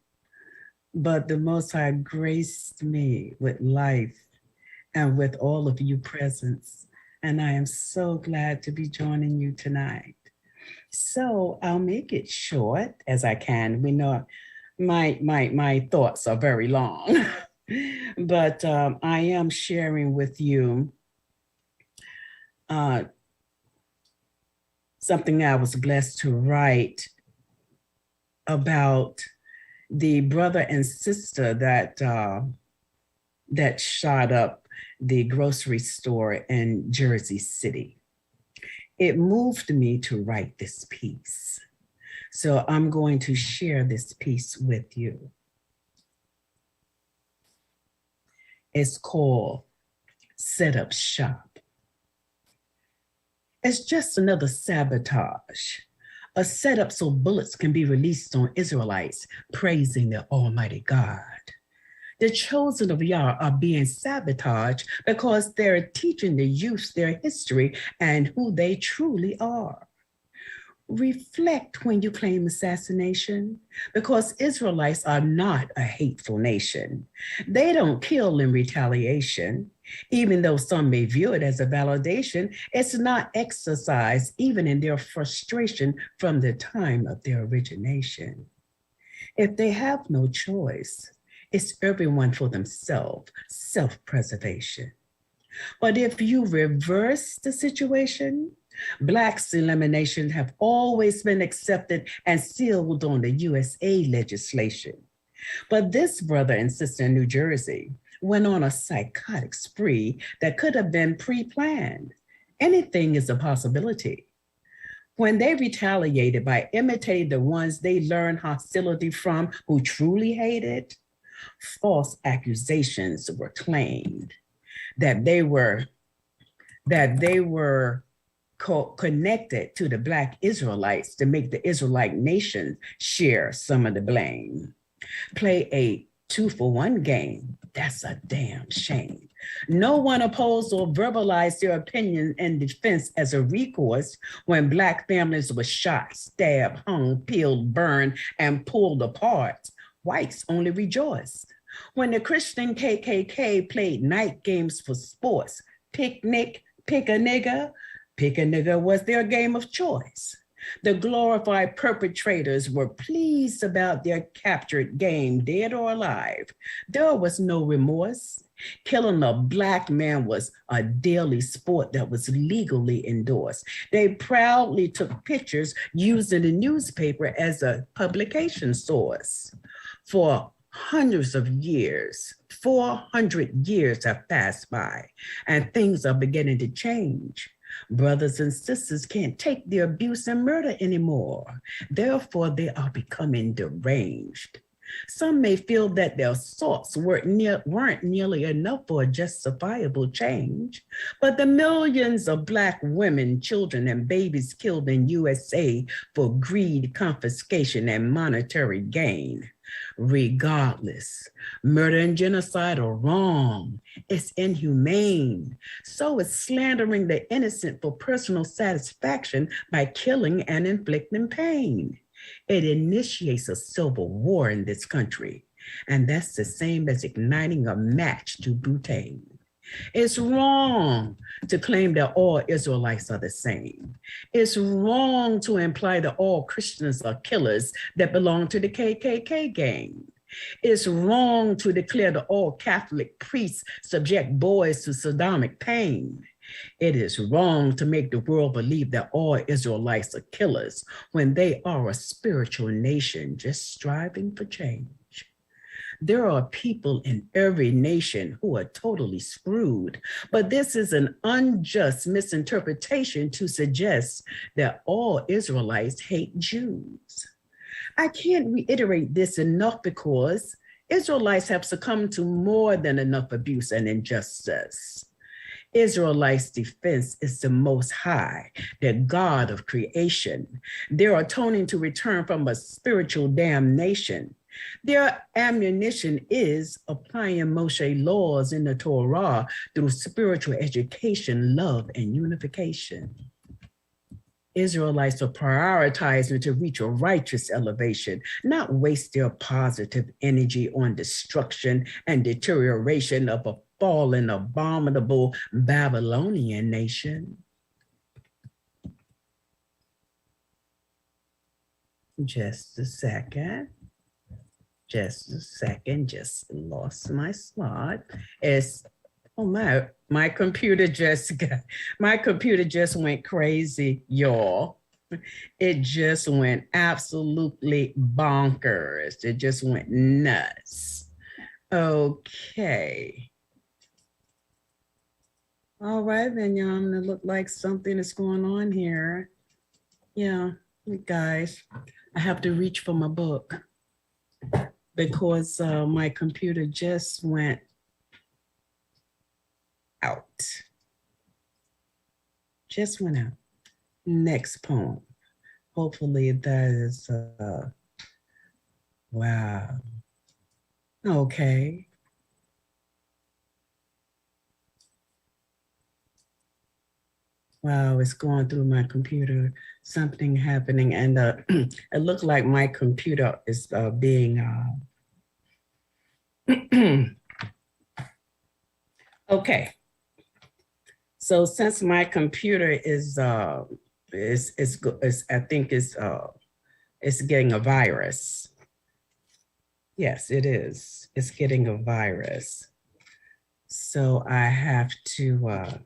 K: but the Most High graced me with life and with all of you presents. And I am so glad to be joining you tonight. So I'll make it short as I can. We know my thoughts are very long, but I am sharing with you something I was blessed to write about the brother and sister that shot up the grocery store in Jersey City. It moved me to write this piece. So I'm going to share this piece with you. It's called Set Up Shop. It's just another sabotage, a setup so bullets can be released on Israelites praising the Almighty God. The chosen of Yah are being sabotaged because they're teaching the youth their history and who they truly are. Reflect when you claim assassination, because Israelites are not a hateful nation. They don't kill in retaliation. Even though some may view it as a validation, it's not exercised even in their frustration from the time of their origination. If they have no choice, it's everyone for themselves, self-preservation. But if you reverse the situation, Blacks' elimination have always been accepted and sealed on the USA legislation. But this brother and sister in New Jersey went on a psychotic spree that could have been pre-planned. Anything is a possibility. When they retaliated by imitating the ones they learned hostility from who truly hated, false accusations were claimed. that they were connected to the Black Israelites to make the Israelite nation share some of the blame. Play a 2-for-1 game. That's a damn shame. No one opposed or verbalized their opinion and defense as a recourse when Black families were shot, stabbed, hung, peeled, burned, and pulled apart. Whites only rejoiced. When the Christian KKK played night games for sports, picnic, pick a nigga was their game of choice. The glorified perpetrators were pleased about their captured game, dead or alive. There was no remorse. Killing a Black man was a daily sport that was legally endorsed. They proudly took pictures using the newspaper as a publication source. For hundreds of years, 400 years have passed by, and things are beginning to change. Brothers and sisters can't take the abuse and murder anymore. Therefore, they are becoming deranged. Some may feel that their assaults weren't nearly enough for a justifiable change, but the millions of Black women, children, and babies killed in USA for greed, confiscation, and monetary gain. Regardless, murder and genocide are wrong. It's inhumane. So is slandering the innocent for personal satisfaction by killing and inflicting pain. It initiates a civil war in this country, and that's the same as igniting a match to butane. It's wrong to claim that all Israelites are the same. It's wrong to imply that all Christians are killers that belong to the KKK gang. It's wrong to declare that all Catholic priests subject boys to sodomic pain. It is wrong to make the world believe that all Israelites are killers when they are a spiritual nation just striving for change. There are people in every nation who are totally screwed, but this is an unjust misinterpretation to suggest that all Israelites hate Jews. I can't reiterate this enough because Israelites have succumbed to more than enough abuse and injustice. Israelites' defense is the Most High, the God of creation. They're atoning to return from a spiritual damnation. Their ammunition is applying Moshe laws in the Torah through spiritual education, love, and unification. Israelites are prioritizing to reach a righteous elevation, not waste their positive energy on destruction and deterioration of a fallen, abominable Babylonian nation. Just a second. Just lost my spot. My computer just went crazy, y'all. It just went absolutely bonkers. It just went nuts. Okay. All right, then, y'all, it looked like something is going on here. Yeah, guys, I have to reach for my book because my computer just went out. Just went out. Next poem. Hopefully that is, wow. Okay. Wow, it's going through my computer, something happening, and it looked like my computer is being, okay. So since my computer is I think it's getting a virus. Yes, it is. It's getting a virus. So I have to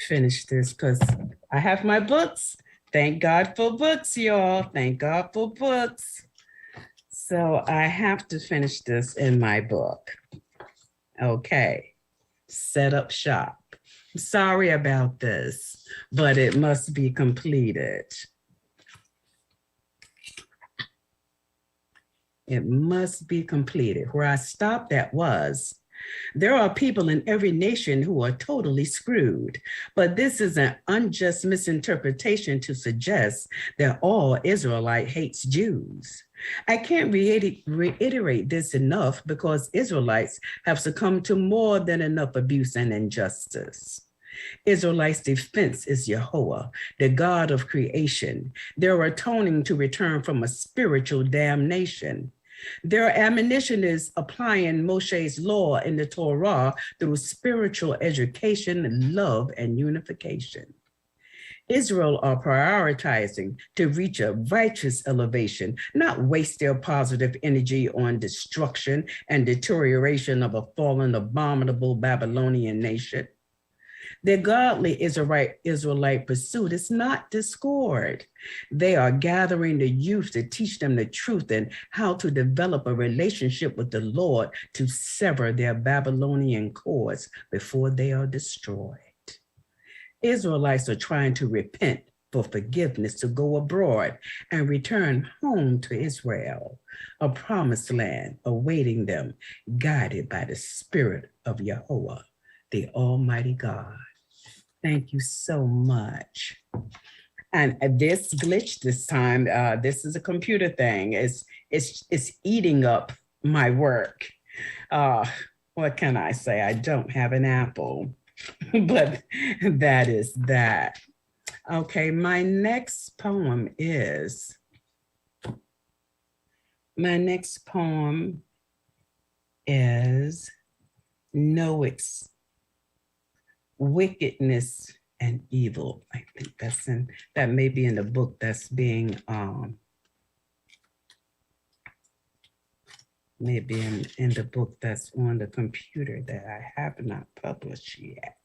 K: finish this because I have my books. Thank God for books, y'all. Thank God for books. So I have to finish this in my book. Okay, set up shop. I'm sorry about this, but it must be completed. It must be completed. Where I stopped at was, There are people in every nation who are totally screwed, but this is an unjust misinterpretation to suggest that all Israelite hates Jews. I can't reiterate this enough because Israelites have succumbed to more than enough abuse and injustice. Israelites' defense is Yahweh, the God of creation. They're atoning to return from a spiritual damnation. Their ammunition is applying Moshe's law in the Torah through spiritual education, love, and unification. Israel are prioritizing to reach a righteous elevation, not waste their positive energy on destruction and deterioration of a fallen, abominable Babylonian nation. Their godly Israelite pursuit is not discord. They are gathering the youth to teach them the truth and how to develop a relationship with the Lord to sever their Babylonian cords before they are destroyed. Israelites are trying to repent for forgiveness to go abroad and return home to Israel, a promised land awaiting them, guided by the Spirit of Yahweh, the Almighty God. Thank you so much. And this glitch this time, this is a computer thing. It's eating up my work. What can I say? I don't have an Apple, but that is that. Okay, my next poem is No Wickedness and Evil. I think that may be in the book that's being maybe in the book that's on the computer that I have not published yet.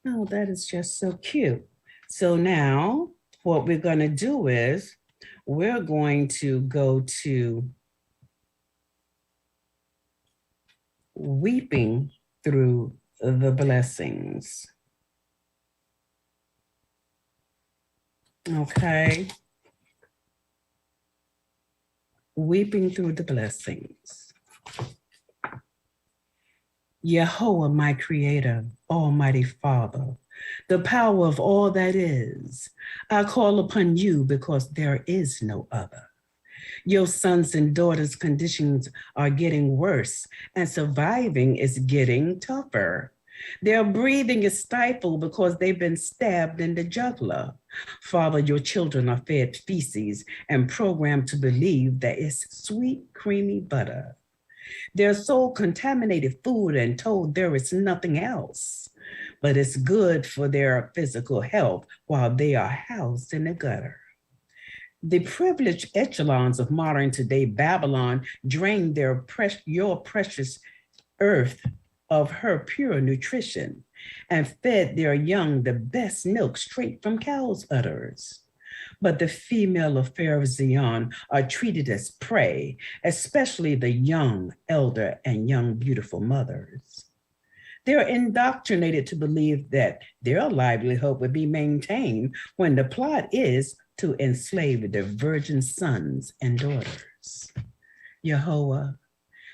K: Oh, that is just so cute. So now what we're going to do is we're going to go to Weeping Through the Blessings. Okay. Weeping Through the Blessings. Yahweh, my creator, Almighty Father, the power of all that is, I call upon you because there is no other. Your sons and daughters' conditions are getting worse and surviving is getting tougher. Their breathing is stifled because they've been stabbed in the jugular. Father, your children are fed feces and programmed to believe that it's sweet, creamy butter. They're sold contaminated food and told there is nothing else, but it's good for their physical health while they are housed in the gutter. The privileged echelons of modern today Babylon drain your precious earth of her pure nutrition and fed their young the best milk straight from cows' udders. But the female of Pharaoh Zion are treated as prey, especially the young, elder, and young, beautiful mothers. They're indoctrinated to believe that their livelihood would be maintained when the plot is to enslave their virgin sons and daughters. Yehovah,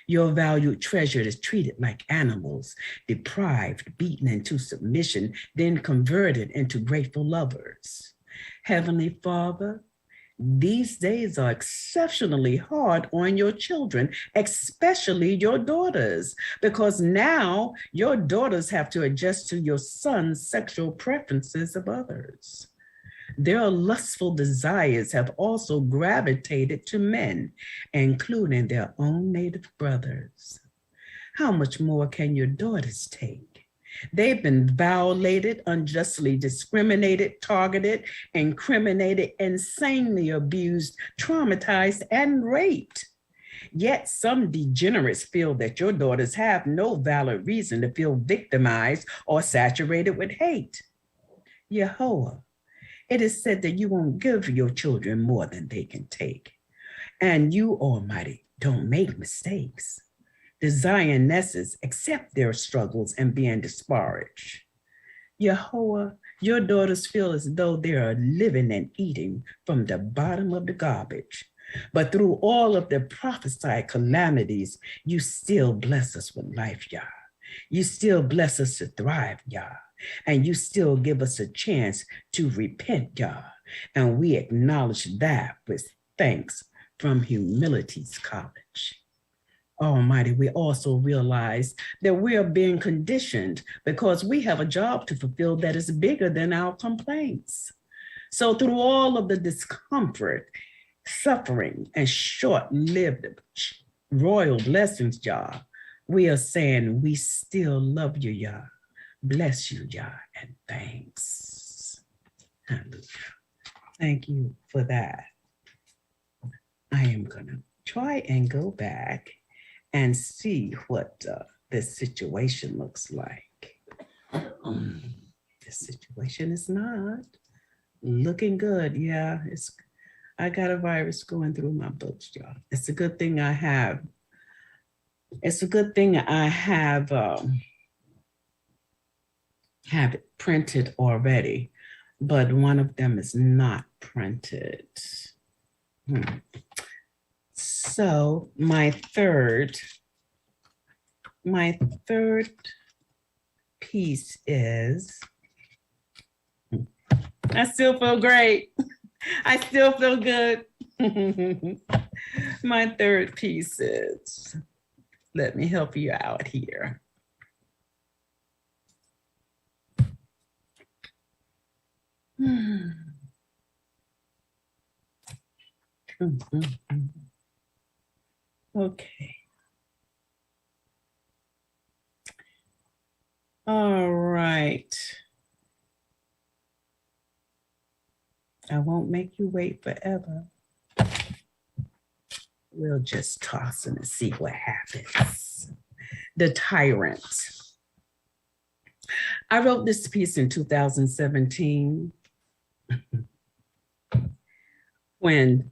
K: your valued treasure is treated like animals, deprived, beaten into submission, then converted into grateful lovers. Heavenly Father, these days are exceptionally hard on your children, especially your daughters, because now your daughters have to adjust to your sons' sexual preferences of others. Their lustful desires have also gravitated to men, including their own native brothers. How much more can your daughters take? They've been violated, unjustly discriminated, targeted, incriminated, insanely abused, traumatized, and raped. Yet some degenerates feel that your daughters have no valid reason to feel victimized or saturated with hate. Yehovah, it is said that you won't give your children more than they can take. And you, Almighty, don't make mistakes. The Zionesses accept their struggles and being disparaged. Yehovah, your daughters feel as though they are living and eating from the bottom of the garbage, But through all of the prophesied calamities, you still bless us with life, Yah. You still bless us to thrive, Yah. And you still give us a chance to repent, Yah. And we acknowledge that with thanks from Humility's College. Almighty, we also realize that we are being conditioned because we have a job to fulfill that is bigger than our complaints. So through all of the discomfort, suffering, and short-lived royal blessings, Yah, we are saying we still love you, Yah. Bless you, Yah, and thanks. Hallelujah. Thank you for that. I am gonna try and go back and see what this situation looks like. This situation is not looking good. Yeah, I got a virus going through my books, y'all. It's a good thing I have. It's a good thing I have it printed already, but one of them is not printed. So my third piece is, I still feel great. I still feel good. My third piece is, let me help you out here. Okay. All right. I won't make you wait forever. We'll just toss in and see what happens. The Tyrant. I wrote this piece in 2017 when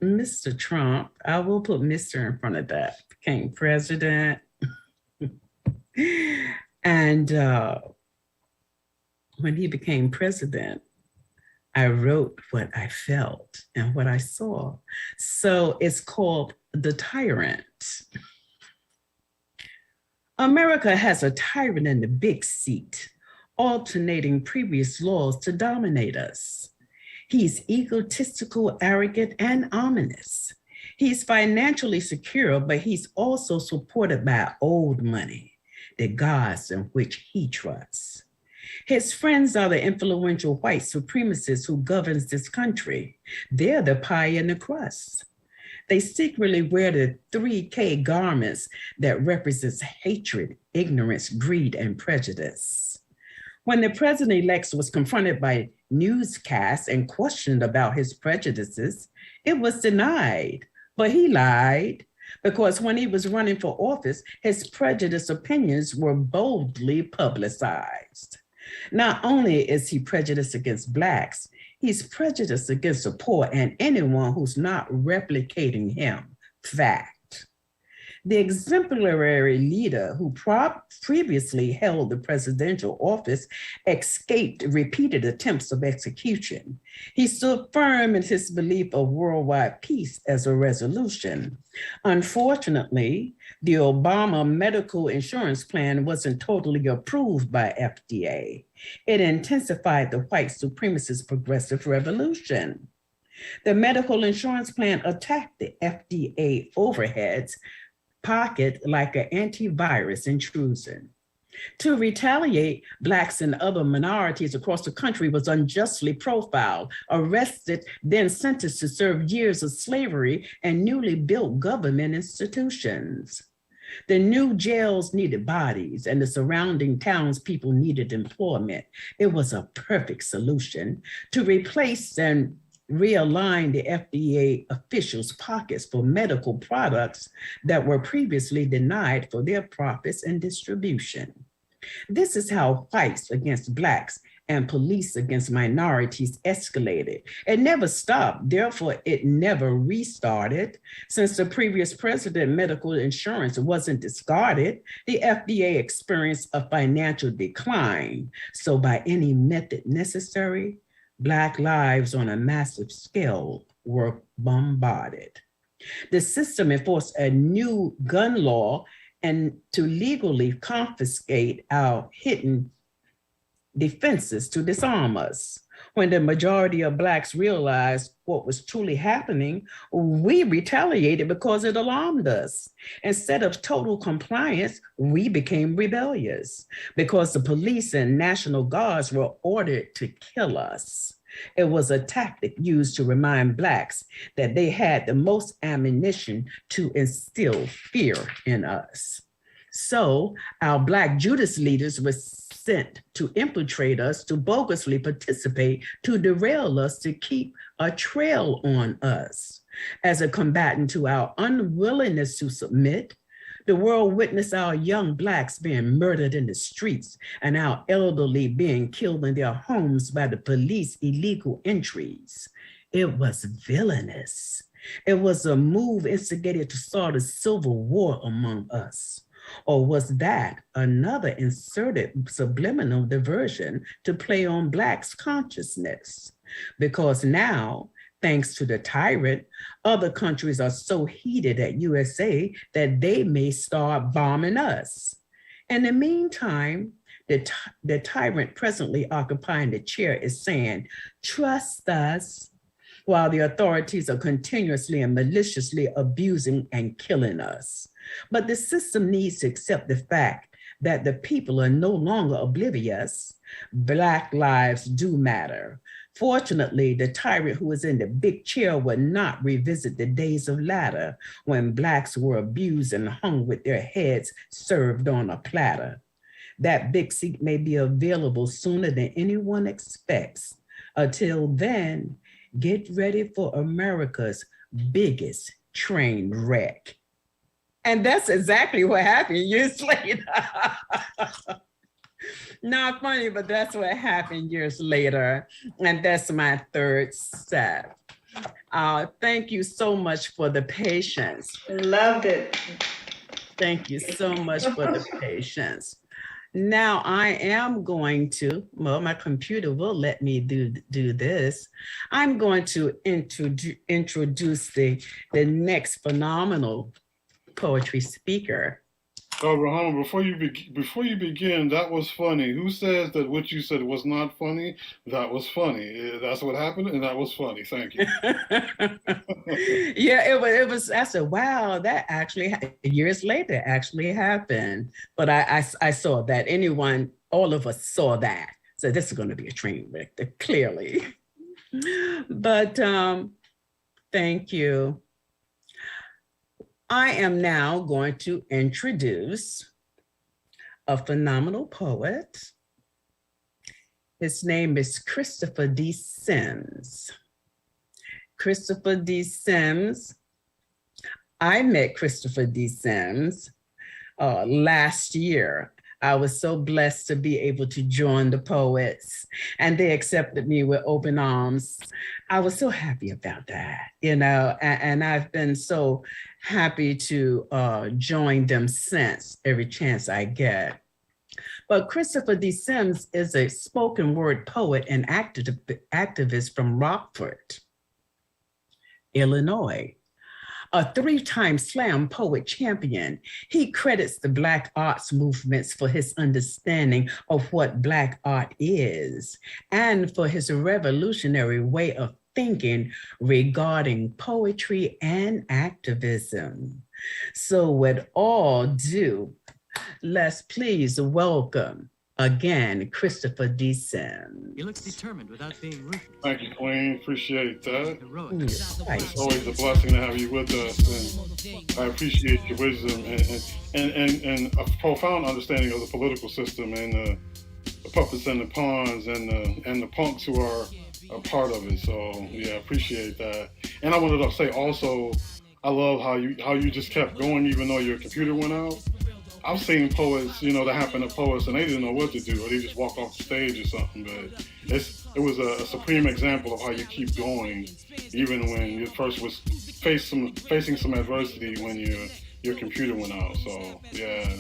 K: Mr. Trump, I will put Mr. in front of that, became president. And when he became president, I wrote what I felt and what I saw. So it's called The Tyrant. America has a tyrant in the big seat, alternating previous laws to dominate us. He's egotistical, arrogant, and ominous. He's financially secure, but he's also supported by old money, the gods in which he trusts. His friends are the influential white supremacists who governs this country. They're the pie in the crust. They secretly wear the 3K garments that represents hatred, ignorance, greed, and prejudice. When the president-elect was confronted by newscasts and questioned about his prejudices, it was denied, but he lied because when he was running for office, his prejudiced opinions were boldly publicized. Not only is he prejudiced against Blacks, he's prejudiced against the poor and anyone who's not replicating him. Fact. The exemplary leader who previously held the presidential office escaped repeated attempts of execution. He stood firm in his belief of worldwide peace as a resolution. Unfortunately, the Obama medical insurance plan wasn't totally approved by FDA. It intensified the white supremacist progressive revolution. The medical insurance plan attacked the FDA overheads pocket like an antivirus intrusion. To retaliate, Blacks and other minorities across the country was unjustly profiled, arrested, then sentenced to serve years of slavery and newly built government institutions. The new jails needed bodies and the surrounding townspeople needed employment. It was a perfect solution to replace and realign the FDA officials' pockets for medical products that were previously denied for their profits and distribution. This is how fights against Blacks and police against minorities escalated. It never stopped, therefore it never restarted. Since the previous president, medical insurance wasn't discarded, the FDA experienced a financial decline. So by any method necessary, Black lives on a massive scale were bombarded. The system enforced a new gun law and to legally confiscate our hidden defenses to disarm us. When the majority of Blacks realized what was truly happening, we retaliated because it alarmed us. Instead of total compliance, we became rebellious because the police and National Guards were ordered to kill us. It was a tactic used to remind Blacks that they had the most ammunition to instill fear in us. So our Black Judas leaders were sent to infiltrate us, to bogusly participate, to derail us, to keep a trail on us. As a combatant to our unwillingness to submit, the world witnessed our young Blacks being murdered in the streets and our elderly being killed in their homes by the police illegal entries. It was villainous. It was a move instigated to start a civil war among us. Or was that another inserted subliminal diversion to play on Blacks' consciousness? Because now, thanks to the tyrant, other countries are so heated at USA that they may start bombing us. In the meantime, the tyrant presently occupying the chair is saying, trust us, while the authorities are continuously and maliciously abusing and killing us. But the system needs to accept the fact that the people are no longer oblivious. Black lives do matter. Fortunately, the tyrant who is in the big chair will not revisit the days of latter when Blacks were abused and hung with their heads served on a platter. That big seat may be available sooner than anyone expects. Until then, get ready for America's biggest train wreck. And that's exactly what happened years later. Not funny, but that's what happened years later. And that's my third set. Thank you so much for the patience.
G: Loved it.
K: Thank you so much for the patience. Now I am going to, well, my computer will let me do this. I'm going to introduce the next phenomenal poetry speaker.
E: Oh, Ruhamah, before you begin, that was funny. Who says that what you said was not funny? That was funny. That's what happened, and that was funny. Thank you.
K: Yeah, it was. I said, wow, that actually years later actually happened. But I saw that. All of us saw that. So this is going to be a train wreck, clearly. But thank you. I am now going to introduce a phenomenal poet. His name is Christopher D. Sims. Christopher D. Sims, I met Christopher D. Sims last year. I was so blessed to be able to join the poets, and they accepted me with open arms. I was so happy about that, and I've been so happy to join them since, every chance I get. But Christopher D. Sims is a spoken word poet and activist from Rockford, Illinois. A 3-time slam poet champion, he credits the Black arts movements for his understanding of what Black art is and for his revolutionary way of thinking regarding poetry and activism. So with all due, let's please welcome again, Christopher D. Sims.
R: He looks determined without being ruthless.
E: Thank you, Queen. Appreciate that.
K: Right.
E: It's always a blessing to have you with us, and I appreciate your wisdom and a profound understanding of the political system and the puppets and the pawns and the punks who are a part of it. So yeah, appreciate that. And I wanted to say also, I love how you just kept going even though your computer went out. I've seen poets, that happened to poets and they didn't know what to do, or they just walked off the stage or something. But it was a supreme example of how you keep going, even when you first was facing some adversity when your computer went out. So yeah,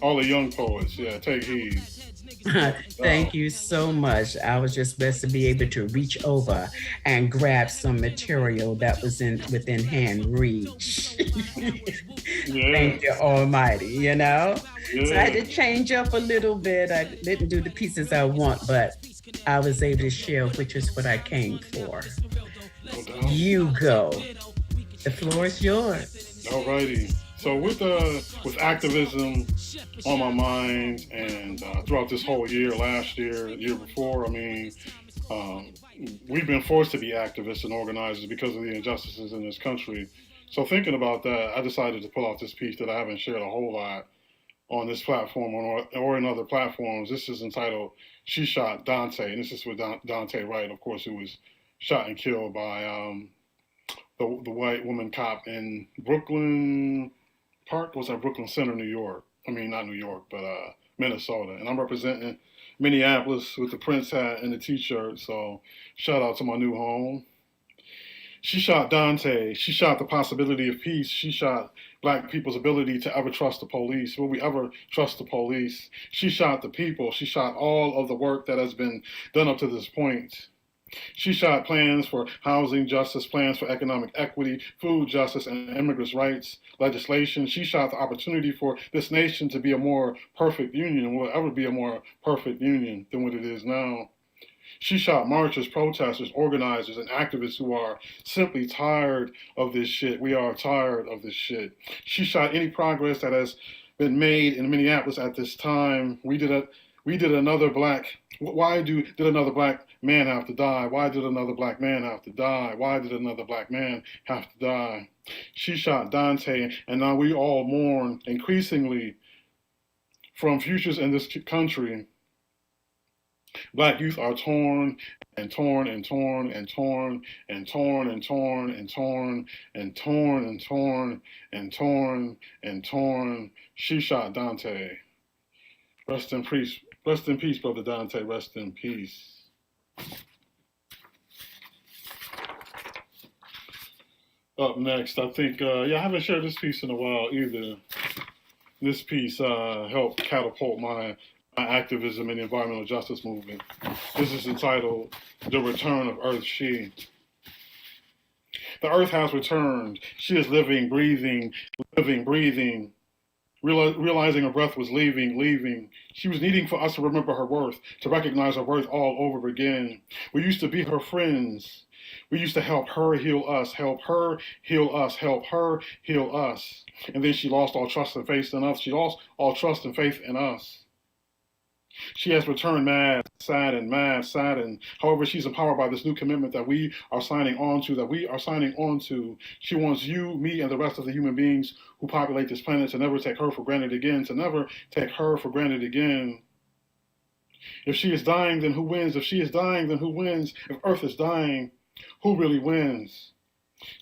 E: all the young poets, yeah, take heed.
K: Thank you so much. I was just blessed to be able to reach over and grab some material that was within hand reach. Thank you, Almighty, you know? So I had to change up a little bit. I didn't do the pieces I want, but I was able to share, which is what I came for. You go. The floor is yours.
E: All righty. So with activism on my mind, and throughout this whole year, last year, the year before, I mean, we've been forced to be activists and organizers because of the injustices in this country. So thinking about that, I decided to pull out this piece that I haven't shared a whole lot on this platform or in other platforms. This is entitled "She Shot Dante," and this is with Dante Wright, of course, who was shot and killed by the white woman cop in Brooklyn Park. Was that Brooklyn Center, New York? I mean, not New York, but Minnesota. And I'm representing Minneapolis with the Prince hat and the T-shirt. So shout out to my new home. She shot Dante. She shot the possibility of peace. She shot Black people's ability to ever trust the police. Will we ever trust the police? She shot the people. She shot all of the work that has been done up to this point. She shot plans for housing justice, plans for economic equity, food justice, and immigrants' rights legislation. She shot the opportunity for this nation to be a more perfect union, and will ever be a more perfect union than what it is now. She shot marchers, protesters, organizers, and activists who are simply tired of this shit. We are tired of this shit. She shot any progress that has been made in Minneapolis at this time. Why did another black man have to die? Why did another black man have to die? Why did another black man have to die? She shot Dante, and now we all mourn increasingly from futures in this country. Black youth are torn and torn and torn and torn and torn and torn and torn and torn and torn and torn and torn. She shot Dante. Rest in peace. Rest in peace, Brother Dante. Rest in peace. Up next, I think, I haven't shared this piece in a while either. This piece helped catapult my activism in the environmental justice movement. This is entitled "The Return of Earth She." The earth has returned. She is living, breathing, realizing her breath was leaving. She was needing for us to remember her worth, to recognize her worth all over again. We used to be her friends. We used to help her heal us, help her heal us, help her heal us. And then she lost all trust and faith in us. She lost all trust and faith in us. She has returned saddened. However, she's empowered by this new commitment that we are signing on to, She wants you, me, and the rest of the human beings who populate this planet to never take her for granted again, If she is dying, then who wins? If she is dying, then who wins? If Earth is dying, who really wins?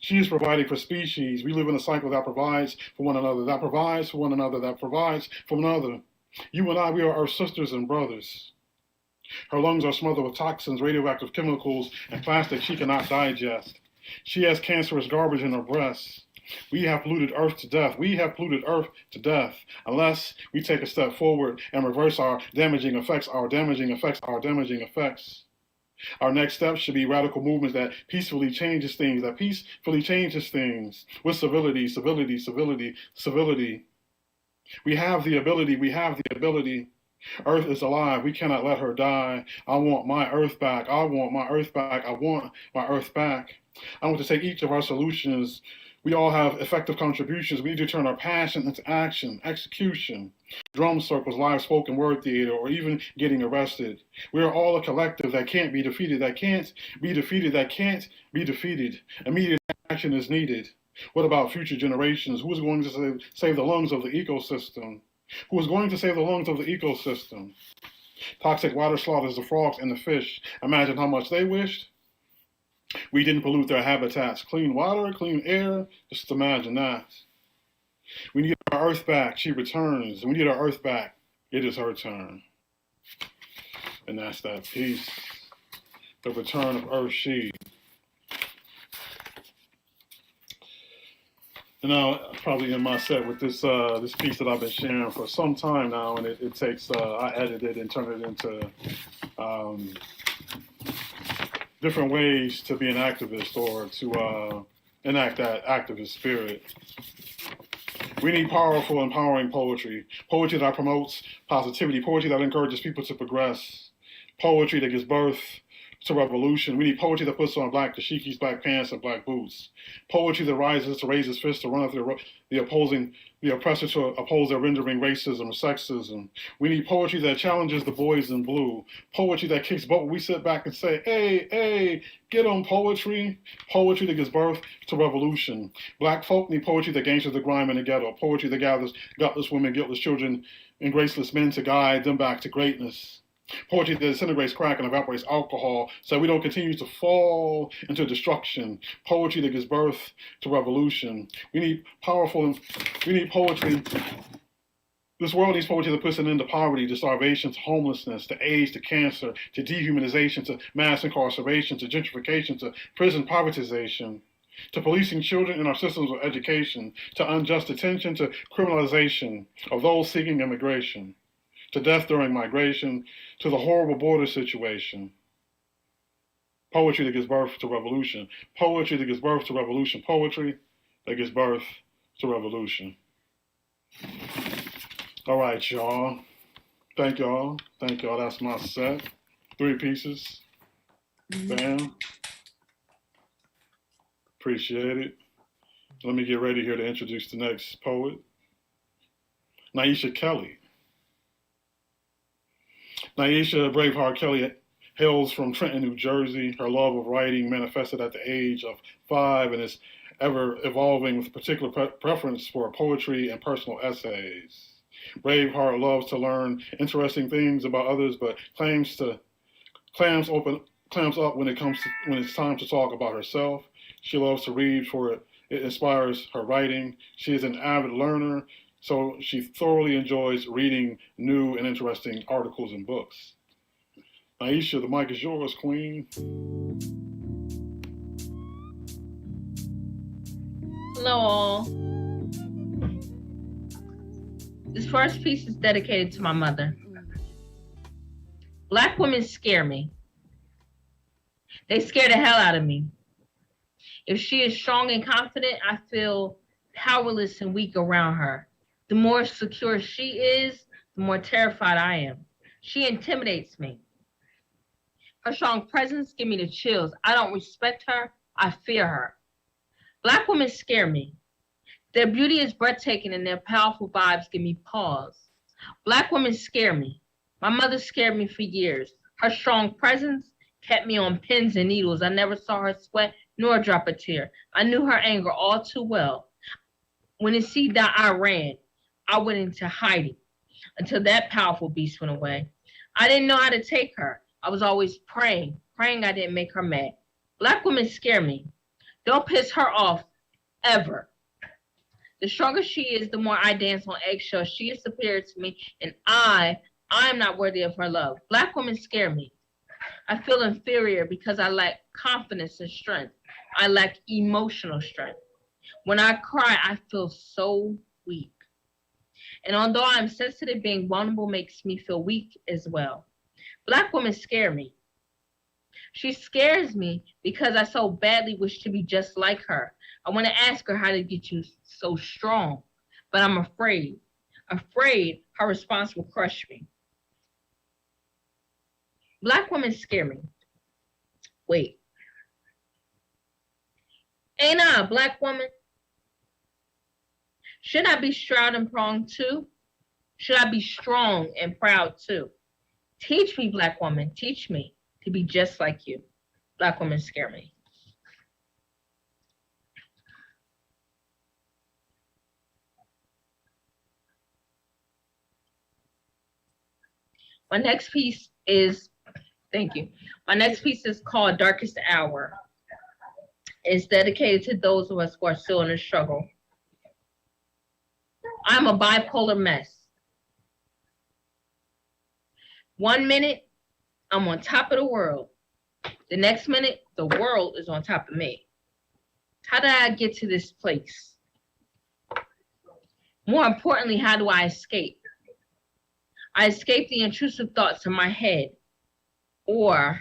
E: She is providing for species. We live in a cycle that provides for one another, that provides for one another, that provides for another. You and I, we are our sisters and brothers. Her lungs are smothered with toxins, radioactive chemicals, and plastic she cannot digest. She has cancerous garbage in her breasts. We have polluted Earth to death. Unless we take a step forward and reverse our damaging effects. Our next step should be radical movements that peacefully changes things, with civility. We have the ability. Earth is alive. We cannot let her die. I want my Earth back. I want to take each of our solutions. We all have effective contributions. We need to turn our passion into action, execution, drum circles, live spoken word theater, or even getting arrested. We are all a collective that can't be defeated. Immediate action is needed. What about future generations? Who is going to save the lungs of the ecosystem? Toxic water slaughters the frogs and the fish. Imagine how much they wished we didn't pollute their habitats. Clean water, clean air, just imagine that. We need our Earth back. She returns. We need our Earth back. It is her turn. And that's that piece. The return of Earth She. Probably in my set with this this piece that I've been sharing for some time now, and it takes I edit it and turn it into different ways to be an activist or to enact that activist spirit. We need powerful, empowering poetry. Poetry that promotes positivity. Poetry that encourages people to progress. Poetry that gives birth to revolution. We need poetry that puts on black dashikis, black pants, and black boots. Poetry that rises to raise its fist to run after the oppressor to oppose their rendering racism or sexism. We need poetry that challenges the boys in blue. Poetry that kicks butt when we sit back and say, hey, get on poetry. Poetry that gives birth to revolution. Black folk need poetry that gangsters the grime in the ghetto. Poetry that gathers gutless women, guiltless children, and graceless men to guide them back to greatness. Poetry that disintegrates crack and evaporates alcohol so we don't continue to fall into destruction. Poetry that gives birth to revolution. We need poetry. This world needs poetry that puts an end to poverty, to starvation, to homelessness, to AIDS, to cancer, to dehumanization, to mass incarceration, to gentrification, to prison privatization, to policing children in our systems of education, to unjust detention, to criminalization of those seeking immigration, to death during migration, to the horrible border situation. Poetry that gives birth to revolution. Poetry that gives birth to revolution. Poetry that gives birth to revolution. All right, y'all. Thank y'all. That's my set. 3 pieces. Bam. Appreciate it. Let me get ready here to introduce the next poet. Neisha Kelly. Neisha Braveheart Kelly hails from Trenton, New Jersey. Her love of writing manifested at the age of 5 and is ever evolving with a particular preference for poetry and personal essays. Braveheart loves to learn interesting things about others, but clams up when it's time to talk about herself. She loves to read for it inspires her writing. She is an avid learner, so she thoroughly enjoys reading new and interesting articles and books. Neisha, the mic is yours, Queen.
S: Hello all. This first piece is dedicated to my mother. Black women scare me. They scare the hell out of me. If she is strong and confident, I feel powerless and weak around her. The more secure she is, the more terrified I am. She intimidates me. Her strong presence gives me the chills. I don't respect her, I fear her. Black women scare me. Their beauty is breathtaking and their powerful vibes give me pause. Black women scare me. My mother scared me for years. Her strong presence kept me on pins and needles. I never saw her sweat nor drop a tear. I knew her anger all too well. When it seeped out, I ran. I went into hiding until that powerful beast went away. I didn't know how to take her. I was always praying I didn't make her mad. Black women scare me. Don't piss her off, ever. The stronger she is, the more I dance on eggshells. She is superior to me, and I am not worthy of her love. Black women scare me. I feel inferior because I lack confidence and strength. I lack emotional strength. When I cry, I feel so weak. And although I'm sensitive, being vulnerable makes me feel weak as well. Black women scare me. She scares me because I so badly wish to be just like her. I want to ask her how to get you so strong, but I'm afraid her response will crush me. Black women scare me. Wait. Ain't I a black woman? Should I be stroud and prong too? Should I be strong and proud too? Teach me, black woman, teach me to be just like you. Black women scare me. My next piece is, thank you. My next piece is called Darkest Hour. It's dedicated to those of us who are still in the struggle. I'm a bipolar mess. 1 minute, I'm on top of the world. The next minute, the world is on top of me. How did I get to this place? More importantly, how do I escape? I escape the intrusive thoughts in my head, or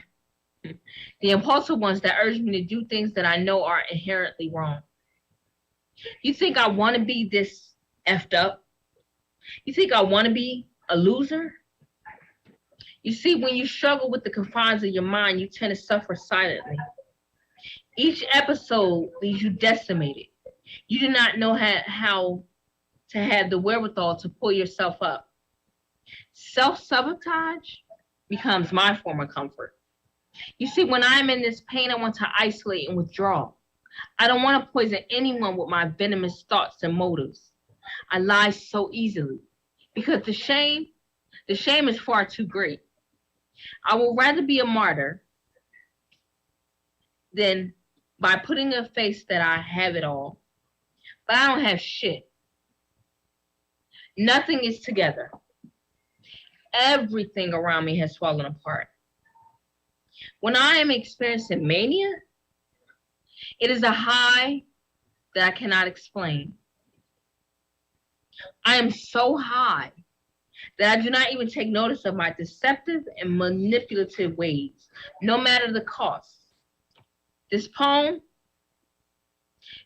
S: the impulsive ones that urge me to do things that I know are inherently wrong. You think I want to be this effed up? You think I want to be a loser? You see, when you struggle with the confines of your mind, you tend to suffer silently. Each episode leaves you decimated. You do not know how to have the wherewithal to pull yourself up. Self-sabotage becomes my form of comfort. You see, when I'm in this pain, I want to isolate and withdraw. I don't want to poison anyone with my venomous thoughts and motives. I lie so easily because the shame is far too great. I would rather be a martyr than by putting a face that I have it all, but I don't have shit. Nothing is together. Everything around me has fallen apart. When I am experiencing mania, it is a high that I cannot explain. I am so high that I do not even take notice of my deceptive and manipulative ways, no matter the cost. This poem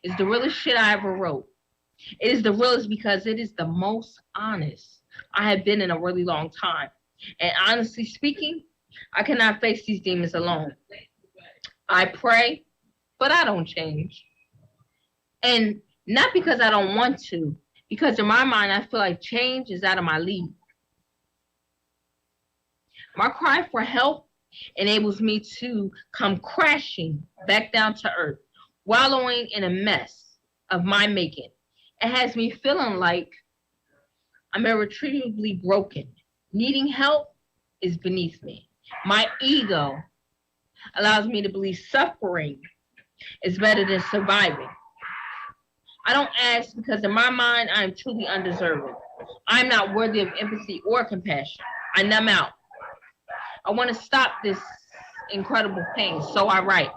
S: is the realest shit I ever wrote. It is the realest because it is the most honest I have been in a really long time. And honestly speaking, I cannot face these demons alone. I pray, but I don't change. And not because I don't want to, because in my mind, I feel like change is out of my league. My cry for help enables me to come crashing back down to earth, wallowing in a mess of my making. It has me feeling like I'm irretrievably broken. Needing help is beneath me. My ego allows me to believe suffering is better than surviving. I don't ask because in my mind, I am truly undeserving. I'm not worthy of empathy or compassion. I numb out. I want to stop this incredible pain, so I write.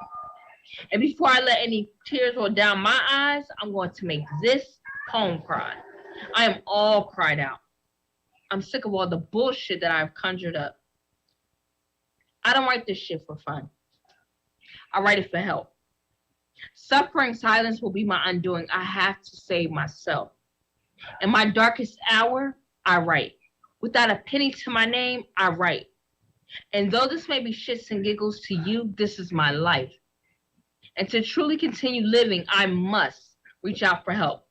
S: And before I let any tears roll down my eyes, I'm going to make this poem cry. I am all cried out. I'm sick of all the bullshit that I've conjured up. I don't write this shit for fun. I write it for help. Suffering silence will be my undoing. I have to save myself. In my darkest hour, I write. Without a penny to my name, I write. And though this may be shits and giggles to you, this is my life. And to truly continue living, I must reach out for help.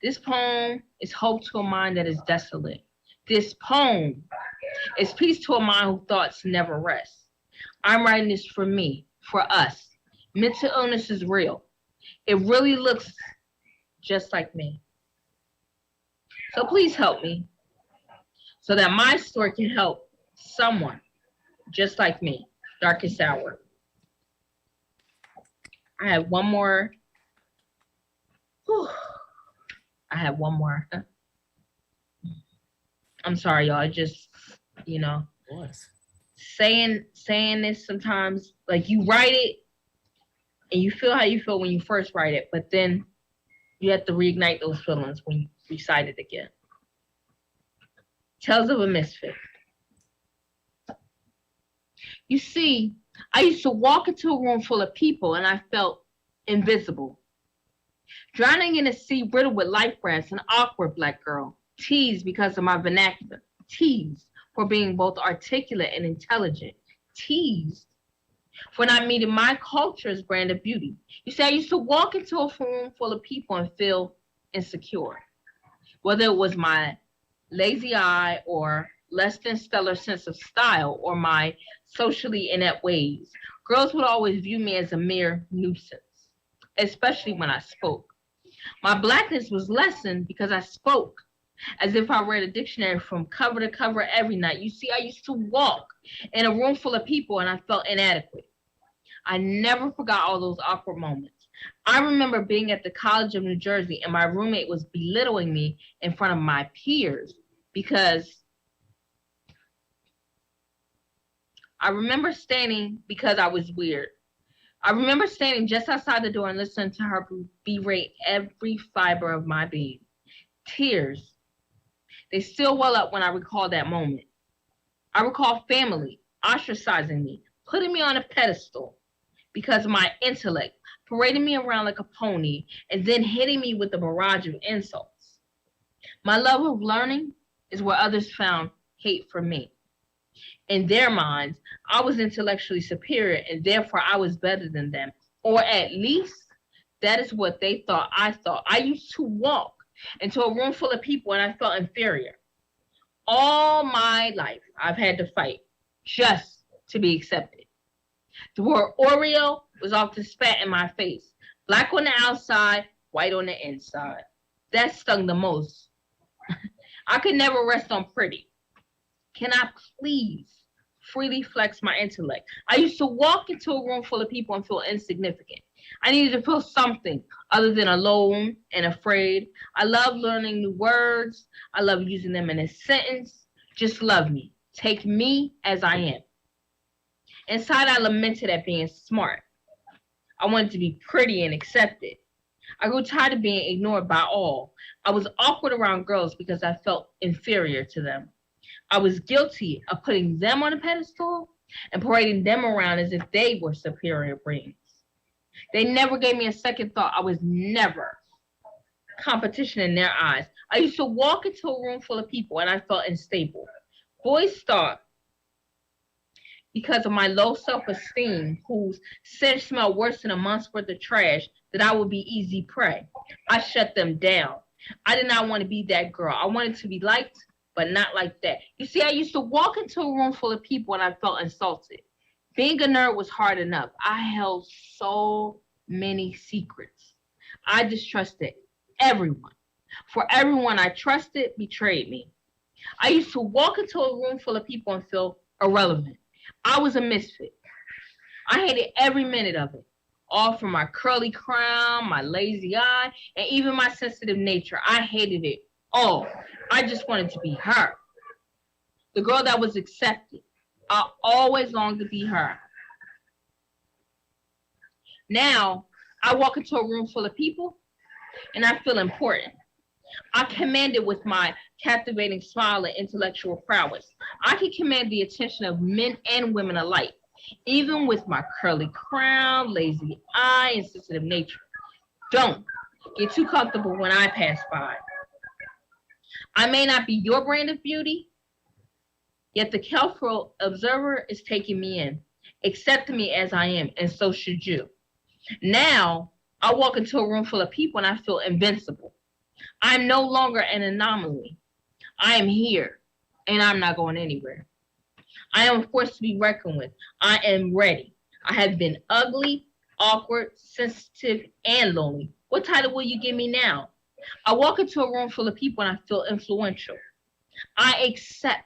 S: This poem is hope to a mind that is desolate. This poem is peace to a mind whose thoughts never rest. I'm writing this for me, for us. Mental illness is real. It really looks just like me. So please help me so that my story can help someone just like me. Darkest hour. I have one more. Whew. I have one more. I'm sorry, y'all. I just, saying this sometimes, like you write it and you feel how you feel when you first write it, but then you have to reignite those feelings when you recite it again. Tales of a Misfit. You see, I used to walk into a room full of people and I felt invisible. Drowning in a sea riddled with life rafts, an awkward Black girl, teased because of my vernacular, teased for being both articulate and intelligent, teased for not meeting my culture's brand of beauty. You see, I used to walk into a room full of people and feel insecure, whether it was my lazy eye or less than stellar sense of style or my socially inept ways. Girls would always view me as a mere nuisance, especially when I spoke. My Blackness was lessened because I spoke as if I read a dictionary from cover to cover every night. You see, I used to walk in a room full of people and I felt inadequate. I never forgot all those awkward moments. I remember being at the College of New Jersey and my roommate was belittling me in front of my peers because I remember standing because I was weird. I remember standing just outside the door and listening to her berate every fiber of my being. Tears. They still well up when I recall that moment. I recall family ostracizing me, putting me on a pedestal because of my intellect, parading me around like a pony, and then hitting me with a barrage of insults. My love of learning is where others found hate for me. In their minds, I was intellectually superior, and therefore I was better than them. Or at least, that is what they thought I thought. I used to walk into a room full of people, and I felt inferior. All my life, I've had to fight just to be accepted. The word Oreo was often spat in my face. Black on the outside, white on the inside. That stung the most. I could never rest on pretty. Can I please freely flex my intellect? I used to walk into a room full of people and feel insignificant. I needed to feel something other than alone and afraid. I love learning new words. I love using them in a sentence. Just love me. Take me as I am. Inside, I lamented at being smart. I wanted to be pretty and accepted. I grew tired of being ignored by all. I was awkward around girls because I felt inferior to them. I was guilty of putting them on a pedestal and parading them around as if they were superior beings. They never gave me a second thought. I was never competition in their eyes. I used to walk into a room full of people and I felt unstable. Boys thought, because of my low self-esteem, whose scent smelled worse than a month's worth of trash, that I would be easy prey. I shut them down. I did not want to be that girl. I wanted to be liked, but not like that. You see, I used to walk into a room full of people and I felt insulted. Being a nerd was hard enough. I held so many secrets. I distrusted everyone. For everyone I trusted betrayed me. I used to walk into a room full of people and feel irrelevant. I was a misfit. I hated every minute of it. All from my curly crown, my lazy eye, and even my sensitive nature. I hated it all. I just wanted to be her. The girl that was accepted. I always longed to be her. Now, I walk into a room full of people and I feel important. I command it with my captivating smile and intellectual prowess. I can command the attention of men and women alike, even with my curly crown, lazy eye, and sensitive nature. Don't get too comfortable when I pass by. I may not be your brand of beauty, yet the careful observer is taking me in, accepting me as I am, and so should you. Now, I walk into a room full of people and I feel invincible. I'm no longer an anomaly. I am here, and I'm not going anywhere. I am a force to be reckoned with. I am ready. I have been ugly, awkward, sensitive, and lonely. What title will you give me now? I walk into a room full of people and I feel influential. I accept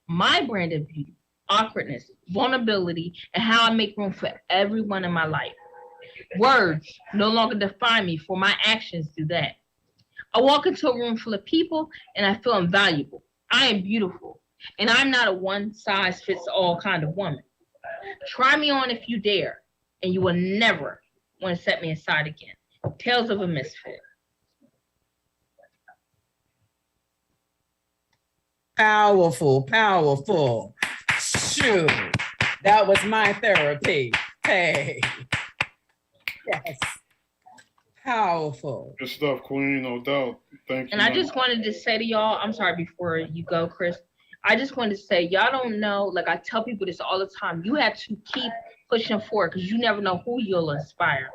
S: my brand of beauty, awkwardness, vulnerability, and how I make room for everyone in my life. Words no longer define me, for my actions do that. I walk into a room full of people and I feel invaluable. I am beautiful, and I'm not a one-size-fits-all kind of woman. Try me on if you dare, and you will never want to set me aside again. Tales of a Misfit.
K: Powerful, powerful. Shoot, that was my therapy. Hey. Yes. Powerful.
E: Good stuff, Queen, no doubt. Thank you.
S: And I just wanted to say to y'all, I'm sorry before you go, Chris. I just wanted to say, y'all don't know, like I tell people this all the time, you have to keep pushing forward because you never know who you'll inspire.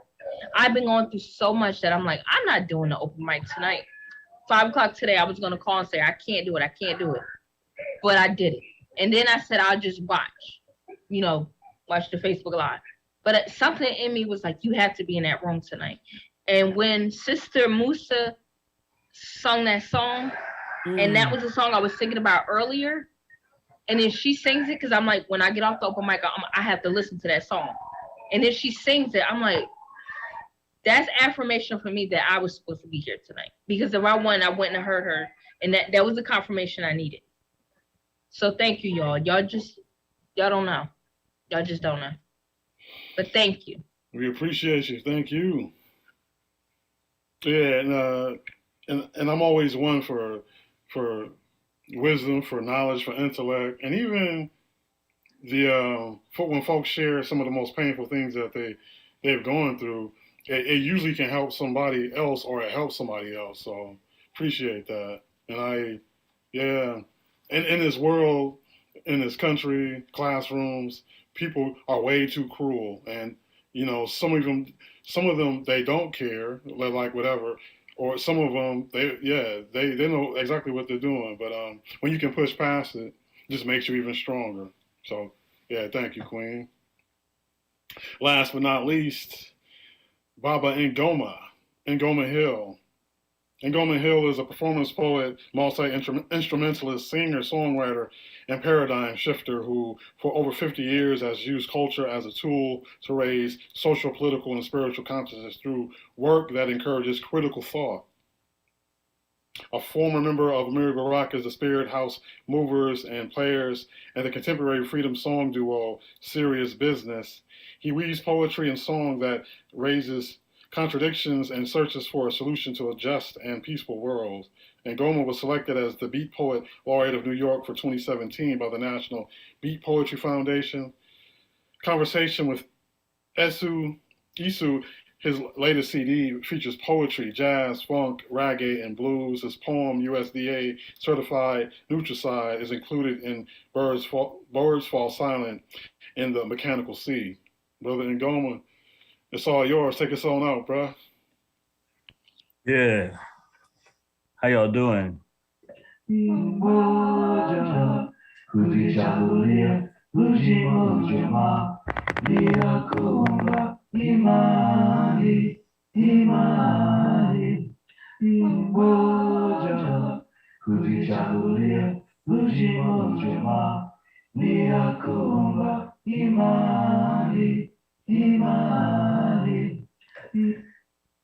S: I've been going through so much that I'm like, I'm not doing the open mic tonight. 5 o'clock today, I was going to call and say, I can't do it. But I did it. And then I said, I'll just watch the Facebook Live. But something in me was like, you have to be in that room tonight. And when Sister Musa sung that song, and that was the song I was thinking about earlier, and then she sings it, because I'm like, when I get off the open mic, I have to listen to that song. And then she sings it, I'm like, that's affirmation for me that I was supposed to be here tonight. Because if I wouldn't have heard her, and that was the confirmation I needed. So thank you, y'all. Y'all don't know. Y'all just don't know. But thank you.
E: We appreciate you. Thank you. Yeah, and and I'm always one for wisdom, for knowledge, for intellect, and even when folks share some of the most painful things that they've gone through, it usually can help somebody else, or it helps somebody else. So appreciate that. And in this world, in this country, classrooms, people are way too cruel, and some of them they don't care, like whatever, or some of them they know exactly what they're doing. But when you can push past it, it just makes you even stronger. So thank you, Queen. Last but not least, Baba Ngoma Hill. Ngoma Hill is a performance poet, multi-instrumentalist, singer, songwriter, and paradigm shifter who, for over 50 years, has used culture as a tool to raise social, political, and spiritual consciousness through work that encourages critical thought. A former member of Amiri Baraka's The Spirit House Movers and Players and the contemporary freedom song duo Serious Business, he weaves poetry and song that raises contradictions and searches for a solution to a just and peaceful world. And Ngoma was selected as the Beat Poet Laureate of New York for 2017 by the National Beat Poetry Foundation. Conversation with Isu, his latest CD, features poetry, jazz, funk, reggae, and blues. His poem, USDA Certified Nutricide, is included in Birds Fall Silent in the Mechanical Sea. Brother Ngoma, it's all yours. Take us on out, bro.
T: Yeah. How y'all doing?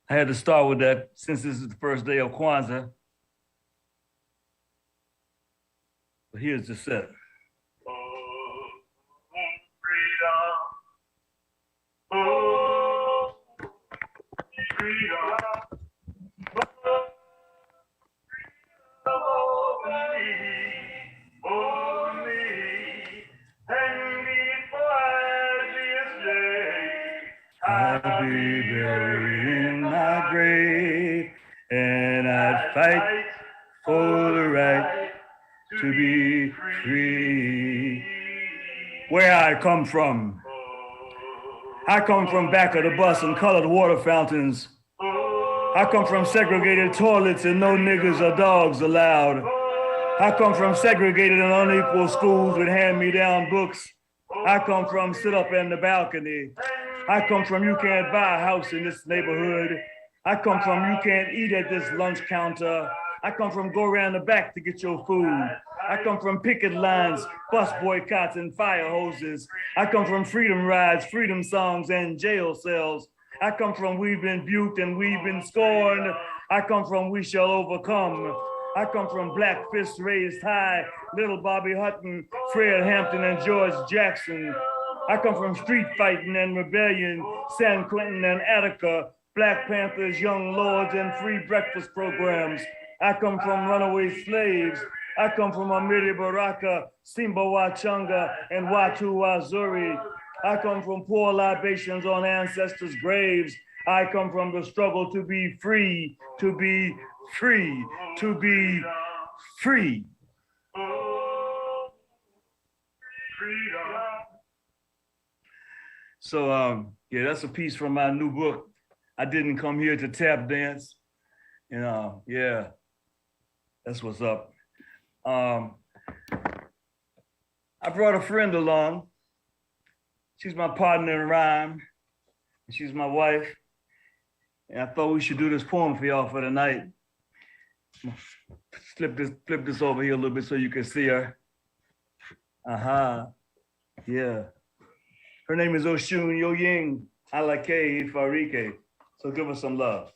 T: I had to start with that since this is the first day of Kwanzaa. But here's the set. I'd be buried in my grave, and I'd fight for the right to be free. Where I come from back of the bus and colored water fountains. I come from segregated toilets and no niggas or dogs allowed. I come from segregated and unequal schools with hand-me-down books. I come from sit up in the balcony. I come from you can't buy a house in this neighborhood. I come from you can't eat at this lunch counter. I come from go around the back to get your food. I come from picket lines, bus boycotts, and fire hoses. I come from freedom rides, freedom songs, and jail cells. I come from we've been buked and we've been scorned. I come from we shall overcome. I come from black fists raised high, little Bobby Hutton, Fred Hampton, and George Jackson. I come from street fighting and rebellion, San Quentin and Attica, Black Panthers, Young Lords, and free breakfast programs. I come from runaway slaves. I come from Amiri Baraka, Simba Wachanga, and Watu Wazuri. I come from poor libations on ancestors' graves. I come from the struggle to be free, to be free, to be free. So, yeah, that's a piece from my new book. I didn't come here to tap dance. Yeah, that's what's up. I brought a friend along. She's my partner in rhyme. She's my wife. And I thought we should do this poem for y'all for the night. Flip this over here a little bit so you can see her. Yeah. Her name is Oshun Yoying Alake Farike. So give us some love.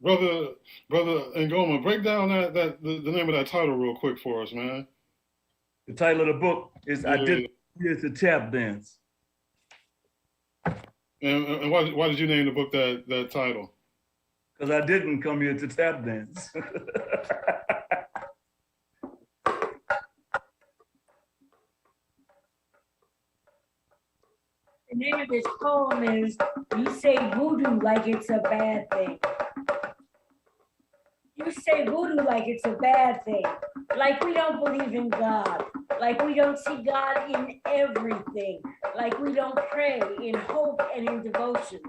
E: Brother Ngoma, break down the name of that title real quick for us, man.
T: The title of the book is I Did Here to Tap Dance.
E: And why did you name the book that title?
T: because I didn't come here to tap dance.
S: The name of this poem is You Say Voodoo Like It's a Bad Thing. You say voodoo like it's a bad thing, like we don't believe in God, like we don't see God in everything, like we don't pray in hope and in devotion.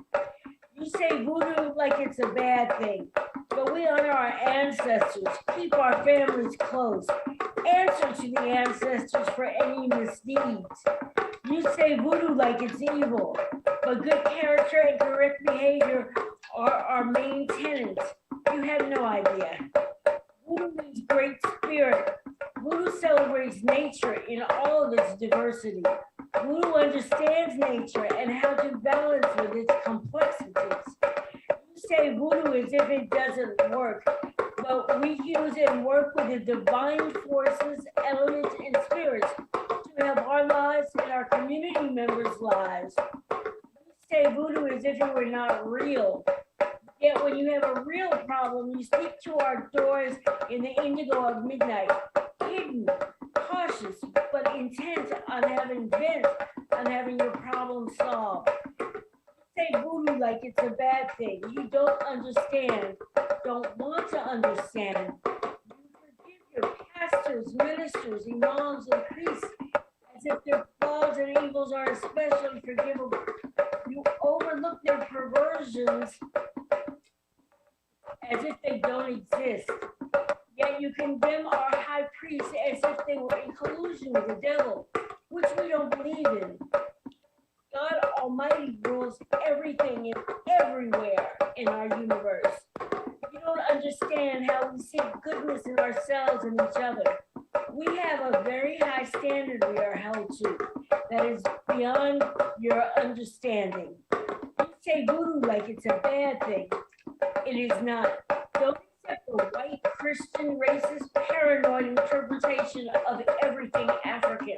S: You say voodoo like it's a bad thing, but we honor our ancestors, keep our families close, answer to the ancestors for any misdeeds. You say voodoo like it's evil, but good character and correct behavior are our main tenets. You have no idea. Voodoo means great spirit. Voodoo celebrates nature in all of its diversity. Voodoo understands nature and how to balance with its complexities. You say voodoo as if it doesn't work, but we use it and work with the divine forces, elements, and spirits to help our lives and our community members' lives. You say voodoo as if it were not real. Yet when you have a real problem, you speak to our doors in the indigo of midnight, hidden, cautious, but intent on having your problem solved. You say voodoo like it's a bad thing. You don't understand, don't want to understand. You forgive your pastors, ministers, imams, and priests as if their flaws and evils are especially forgivable. You overlook their perversions as if they don't exist. Yet you condemn our high priests as if they were in collusion with the devil, which we don't believe in. God Almighty rules everything and everywhere in our universe. You don't understand how we seek goodness in ourselves and each other. We have a very high standard we are held to that is beyond your understanding. You say voodoo like it's a bad thing. It is not. Don't accept the white Christian racist paranoid interpretation of everything African.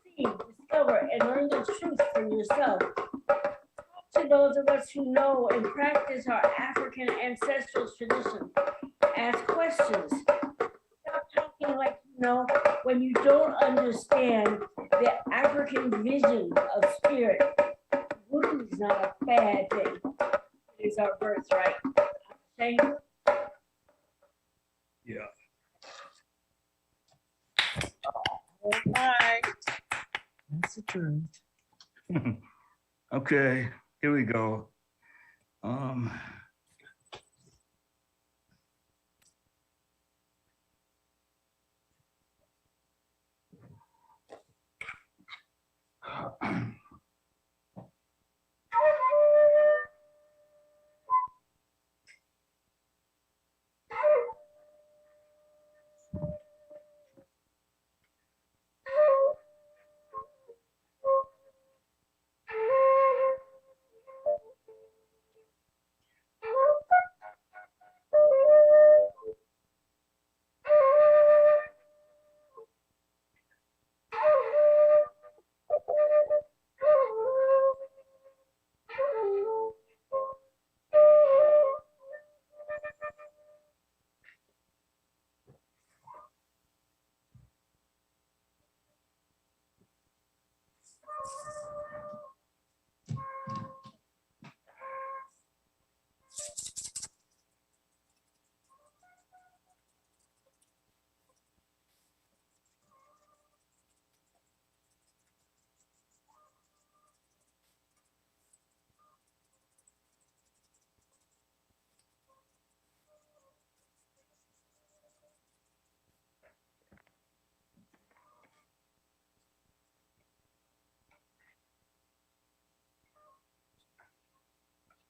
S: See, discover, and learn the truth for yourself. Talk to those of us who know and practice our African ancestral tradition. Ask questions. Stop talking like you know when you don't understand the African vision of spirit. Voodoo is not a bad thing. Is our birthright. Thank you.
T: Yeah.
K: All right. That's the truth.
T: Okay, here we go.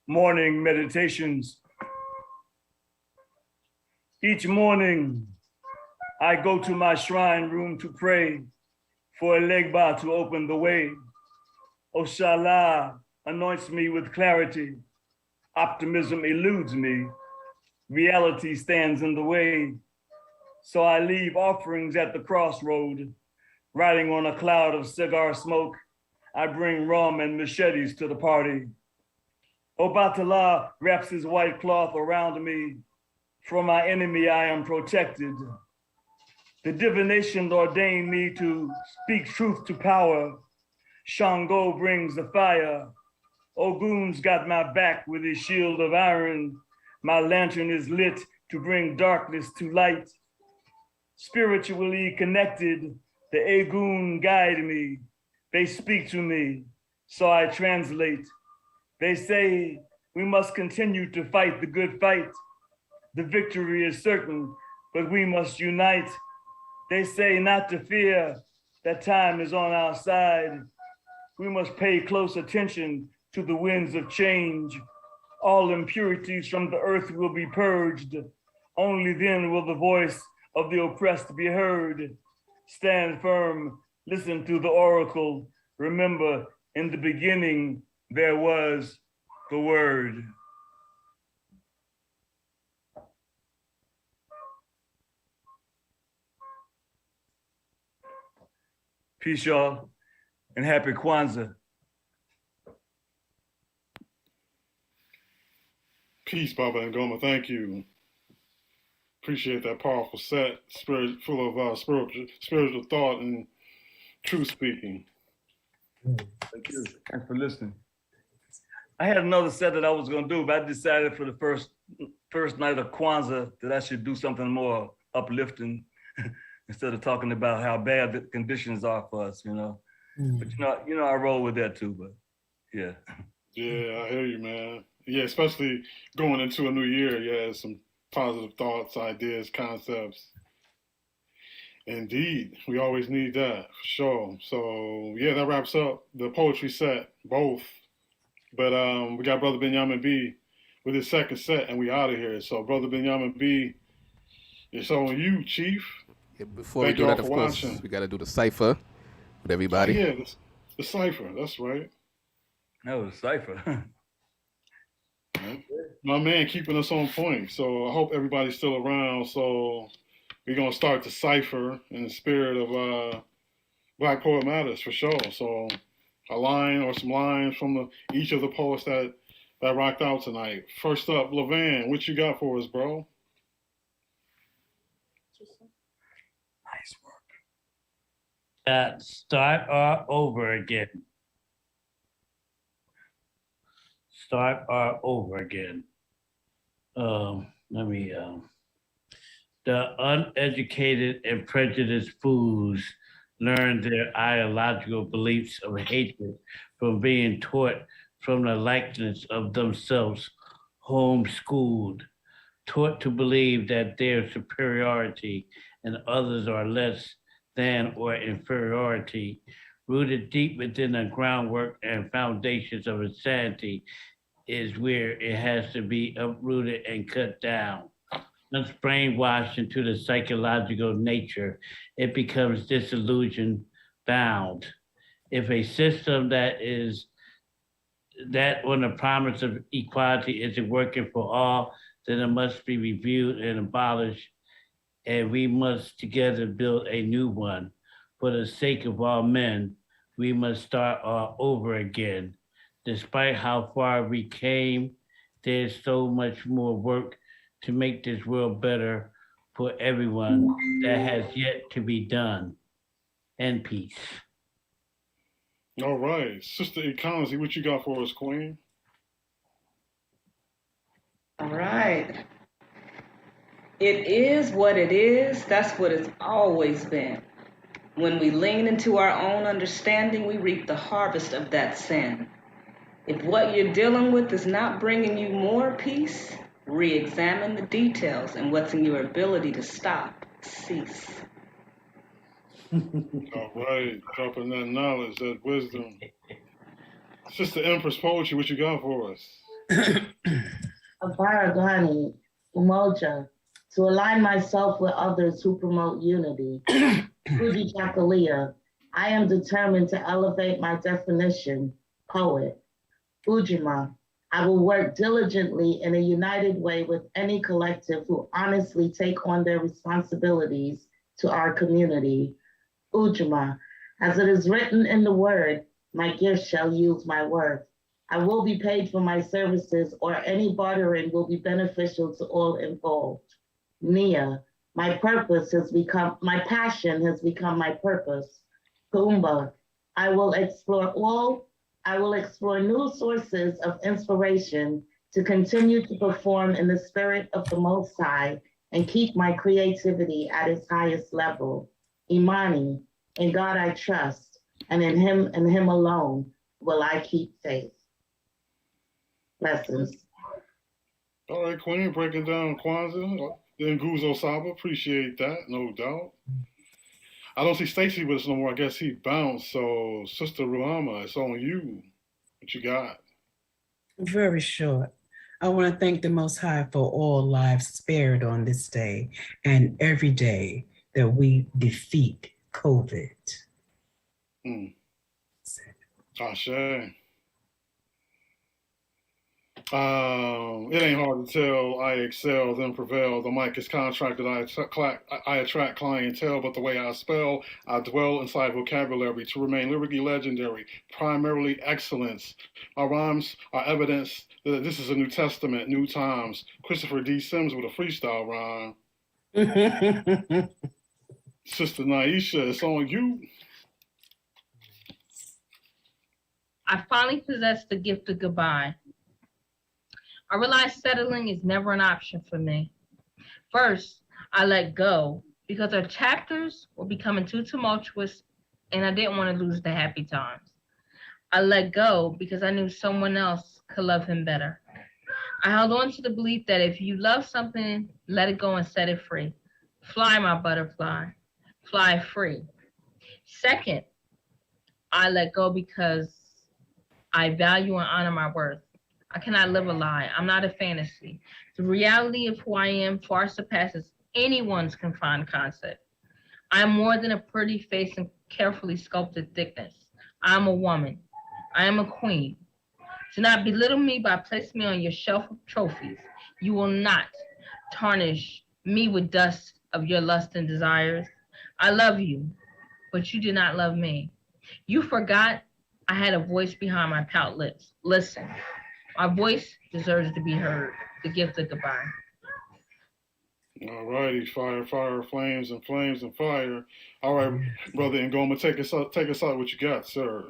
T: Morning meditations. Each morning, I go to my shrine room to pray for a legba to open the way. Oshala anoints me with clarity. Optimism eludes me. Reality stands in the way. So I leave offerings at the crossroad. Riding on a cloud of cigar smoke, I bring rum and machetes to the party. Obatala wraps his white cloth around me. From my enemy I am protected. The divination ordained me to speak truth to power. Shango brings the fire. Ogun's got my back with his shield of iron. My lantern is lit to bring darkness to light. Spiritually connected, the Egun guide me. They speak to me, so I translate. They say we must continue to fight the good fight. The victory is certain, but we must unite. They say not to fear, that time is on our side. We must pay close attention to the winds of change. All impurities from the earth will be purged. Only then will the voice of the oppressed be heard. Stand firm, listen to the oracle. Remember, in the beginning, there was the word. Peace, y'all, and happy Kwanzaa.
E: Peace, Baba and Ngoma. Thank you. Appreciate that powerful set, full of spiritual thought and truth speaking.
T: Thank you. Thanks for listening. I had another set that I was going to do, but I decided for the first night of Kwanzaa that I should do something more uplifting instead of talking about how bad the conditions are for us, you know. But I roll with that too. But yeah.
E: Yeah, I hear you, man. Yeah, especially going into a new year. Yeah, some positive thoughts, ideas, concepts. Indeed, we always need that for sure. So yeah, that wraps up the poetry set, both. But we got Brother Benjamin B with his second set, and we out of here. So Brother Benjamin B, it's on you, Chief.
D: Yeah, before we do that, of course, we got to do the cipher with everybody.
E: Oh, yeah, the cipher. That's right.
T: No, the cipher.
E: My man keeping us on point. So I hope everybody's still around. So we're going to start the cipher in the spirit of Black Poet Matters for sure. So a line or some lines from each of the poets that rocked out tonight. First up, Lavan, what you got for us, bro?
F: Nice work. Start over again. Start over again. The uneducated and prejudiced fools learn their ideological beliefs of hatred from being taught from the likeness of themselves, homeschooled, taught to believe that their superiority and others are less than or inferiority, rooted deep within the groundwork and foundations of insanity, is where it has to be uprooted and cut down. Once brainwashed into the psychological nature, it becomes disillusion bound. If a system that on the promise of equality isn't working for all, then it must be reviewed and abolished, and we must together build a new one. For the sake of all men, we must start all over again. Despite how far we came, there's so much more work to make this world better for everyone that has yet to be done. And peace.
E: All right. Sister Econzi, what you got for us, Queen?
G: All right. It is what it is. That's what it's always been. When we lean into our own understanding, we reap the harvest of that sin. If what you're dealing with is not bringing you more peace, re-examine the details and what's in your ability to stop, cease.
E: All right, dropping that knowledge, that wisdom. Sister Empress Poetry, what you got for us?
I: Abaragani, Umoja, to align myself with others who promote unity. Fuji Chakalia, I am determined to elevate my definition, poet. Ujima, I will work diligently in a united way with any collective who honestly take on their responsibilities to our community. Ujima, as it is written in the word, my gift shall use my worth. I will be paid for my services, or any bartering will be beneficial to all involved. Nia, my passion has become my purpose. Pumbaa, I will explore new sources of inspiration to continue to perform in the spirit of the Most High and keep my creativity at its highest level. Imani, in God I trust, and in Him alone will I keep faith. Blessings.
E: All right, Queen, breaking down Kwanzaa. Then Nguzo Saba, appreciate that, no doubt. I don't see Stacey with us no more. I guess he bounced. So, Sister Ruhamah, it's on you. What you got?
K: Very short. I want to thank the Most High for all lives spared on this day and every day that we defeat COVID.
E: Ashe. It ain't hard to tell. I excel, then prevail. The mic is contracted. I attract clientele, but the way I spell, I dwell inside vocabulary to remain lyrically legendary, primarily excellence. My rhymes are evidence that this is a new testament, new times. Christopher D. Sims with a freestyle rhyme. Sister Neisha, it's on you.
S: I finally possess the gift of goodbye. I realized settling is never an option for me. First, I let go because our chapters were becoming too tumultuous and I didn't want to lose the happy times. I let go because I knew someone else could love him better. I held on to the belief that if you love something, let it go and set it free. Fly, my butterfly, fly free. Second, I let go because I value and honor my worth. I cannot live a lie. I'm not a fantasy. The reality of who I am far surpasses anyone's confined concept. I am more than a pretty face and carefully sculpted thickness. I am a woman. I am a queen. Do not belittle me by placing me on your shelf of trophies. You will not tarnish me with dust of your lust and desires. I love you, but you did not love me. You forgot I had a voice behind my pout lips. Listen. My voice deserves to be heard. The gift of goodbye.
E: All righty, fire, fire, flames, and fire. All right, brother Ngoma, take us out. What you got, sir?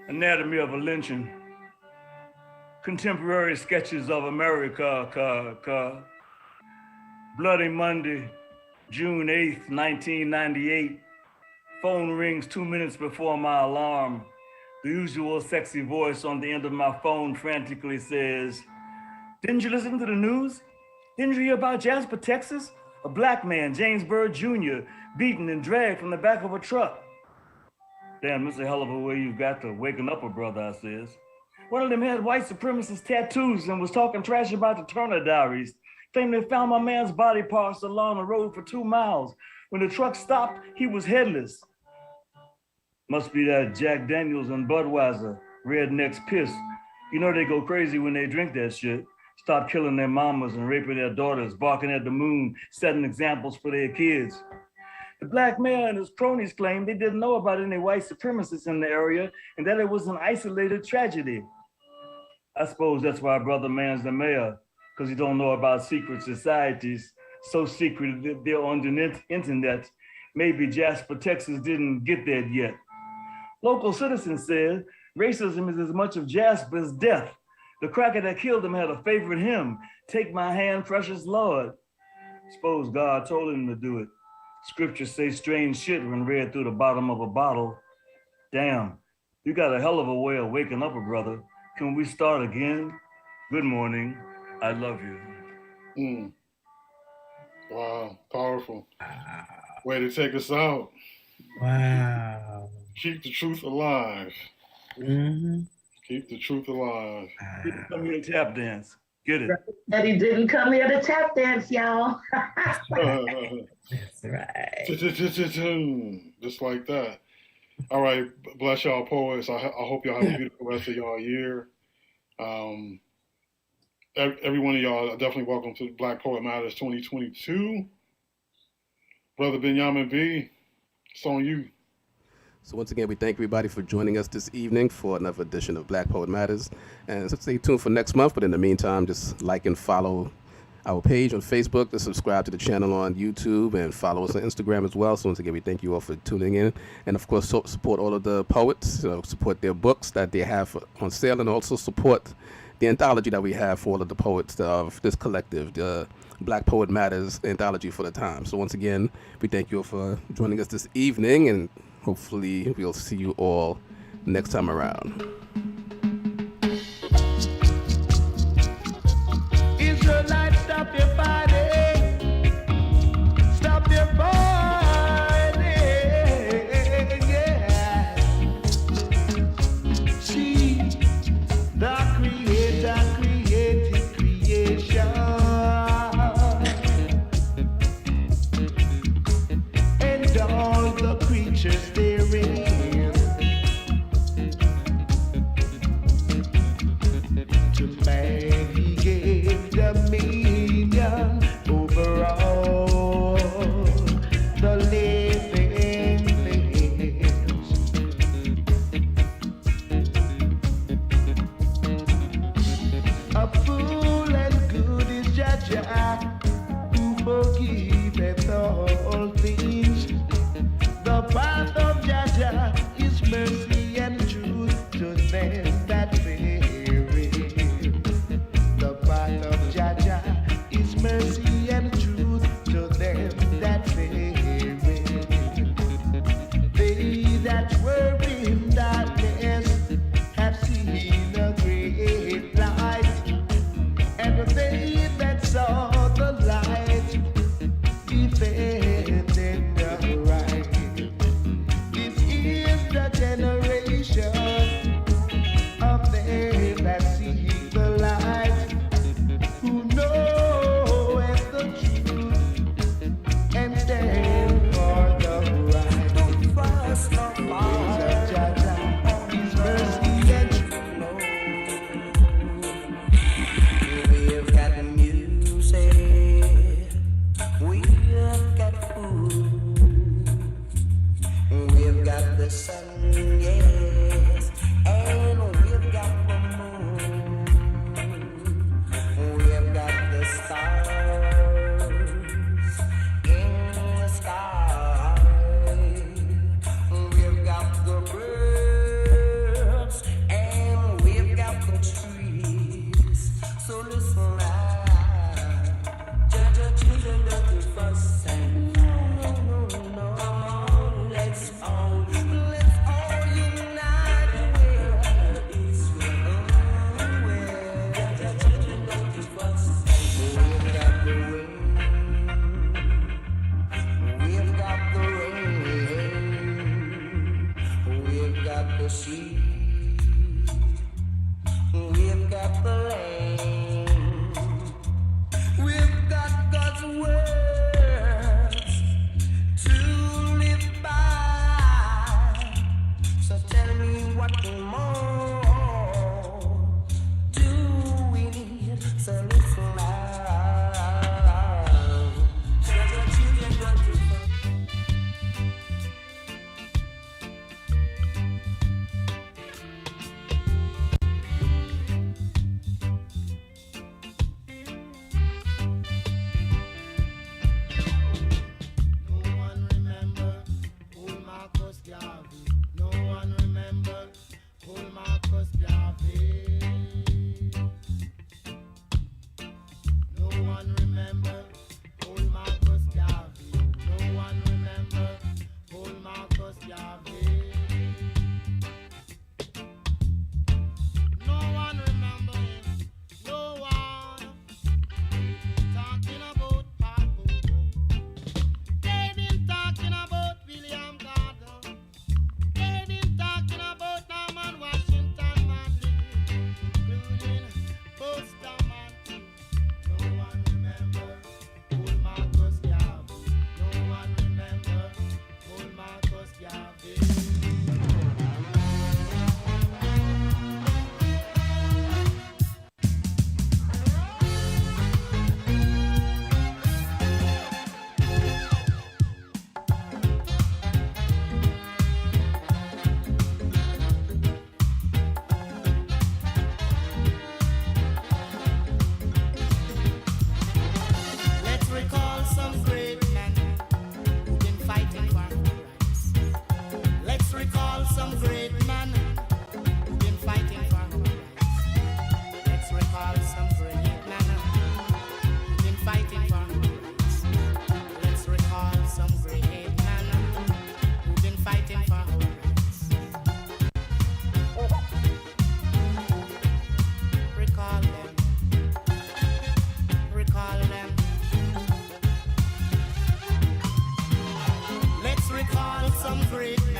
T: Anatomy of a Lynching. Contemporary Sketches of America. Bloody Monday, June 8th, 1998. Phone rings 2 minutes before my alarm. The usual sexy voice on the end of my phone frantically says, "Didn't you listen to the news? Didn't you hear about Jasper, Texas? A black man, James Byrd Jr., beaten and dragged from the back of a truck." "Damn, that's a hell of a way you've got to waking up a brother," I says. "One of them had white supremacist tattoos and was talking trash about the Turner Diaries. Claimed they found my man's body parts along the road for 2 miles. When the truck stopped, he was headless." Must be that Jack Daniels and Budweiser, rednecks piss. You know they go crazy when they drink that shit. Start killing their mamas and raping their daughters, barking at the moon, setting examples for their kids. The black mayor and his cronies claimed they didn't know about any white supremacists in the area and that it was an isolated tragedy. I suppose that's why Brother Man's the mayor, because he don't know about secret societies, so secret that they're on the internet. Maybe Jasper, Texas didn't get that yet. Local citizens said racism is as much of Jasper as death. The cracker that killed him had a favorite hymn, "Take my hand, precious Lord." Suppose God told him to do it. Scriptures say strange shit when read through the bottom of a bottle. Damn, you got a hell of a way of waking up a brother. Can we start again? Good morning. I love you.
E: Wow, powerful. Way to take us out.
K: Wow.
E: Keep the truth alive.
K: Mm-hmm.
E: Keep the truth alive.
T: Come here and tap dance. Get it.
I: That he didn't come here to tap dance, y'all.
K: That's right.
E: Just like that. All right, bless y'all poets. I hope y'all have a beautiful rest of y'all year. Every one of y'all are definitely welcome to Black Poet Matters 2022. Brother Benjamin B, it's on you.
D: So once again, we thank everybody for joining us this evening for another edition of Black Poet Matters. And so stay tuned for next month. But in the meantime, just like and follow our page on Facebook, to subscribe to the channel on YouTube, and follow us on Instagram as well. So once again, we thank you all for tuning in. And of course, support all of the poets, support their books that they have on sale, and also support the anthology that we have for all of the poets of this collective, the Black Poet Matters anthology for the time. So once again, we thank you all for joining us this evening, and hopefully we'll see you all next time around.
H: Israelites, stop your fighting. Stop your fighting. Yeah. See, the Creator created creation, and all the creatures therein. To man he gave dominion over all the living things. A fool and good is Jah, who forgiveth all things. The path of Jah is mercy and truth to them that fear him. The path of Jah is mercy and truth to them that fear him. They that were in darkness have seen a great light, and they that saw the light defended the right. This is the generation of them that seek the light, who knoweth the truth and stand for the right. First of all, His mercy and truth. We've got music, we've got food, we've got the sun, yes, and we've got the moon, we've got the stars in the sky, we've got the birds, and we've got the trees. So listen, children of the first and no. Come on, let's all unite with Israel. Children of the first, we've got the wind, we've got the rain, we've got the sea, we've got the land, we've got God's words to live by. So tell me what more do we need? So listen now. Children, got to some freak.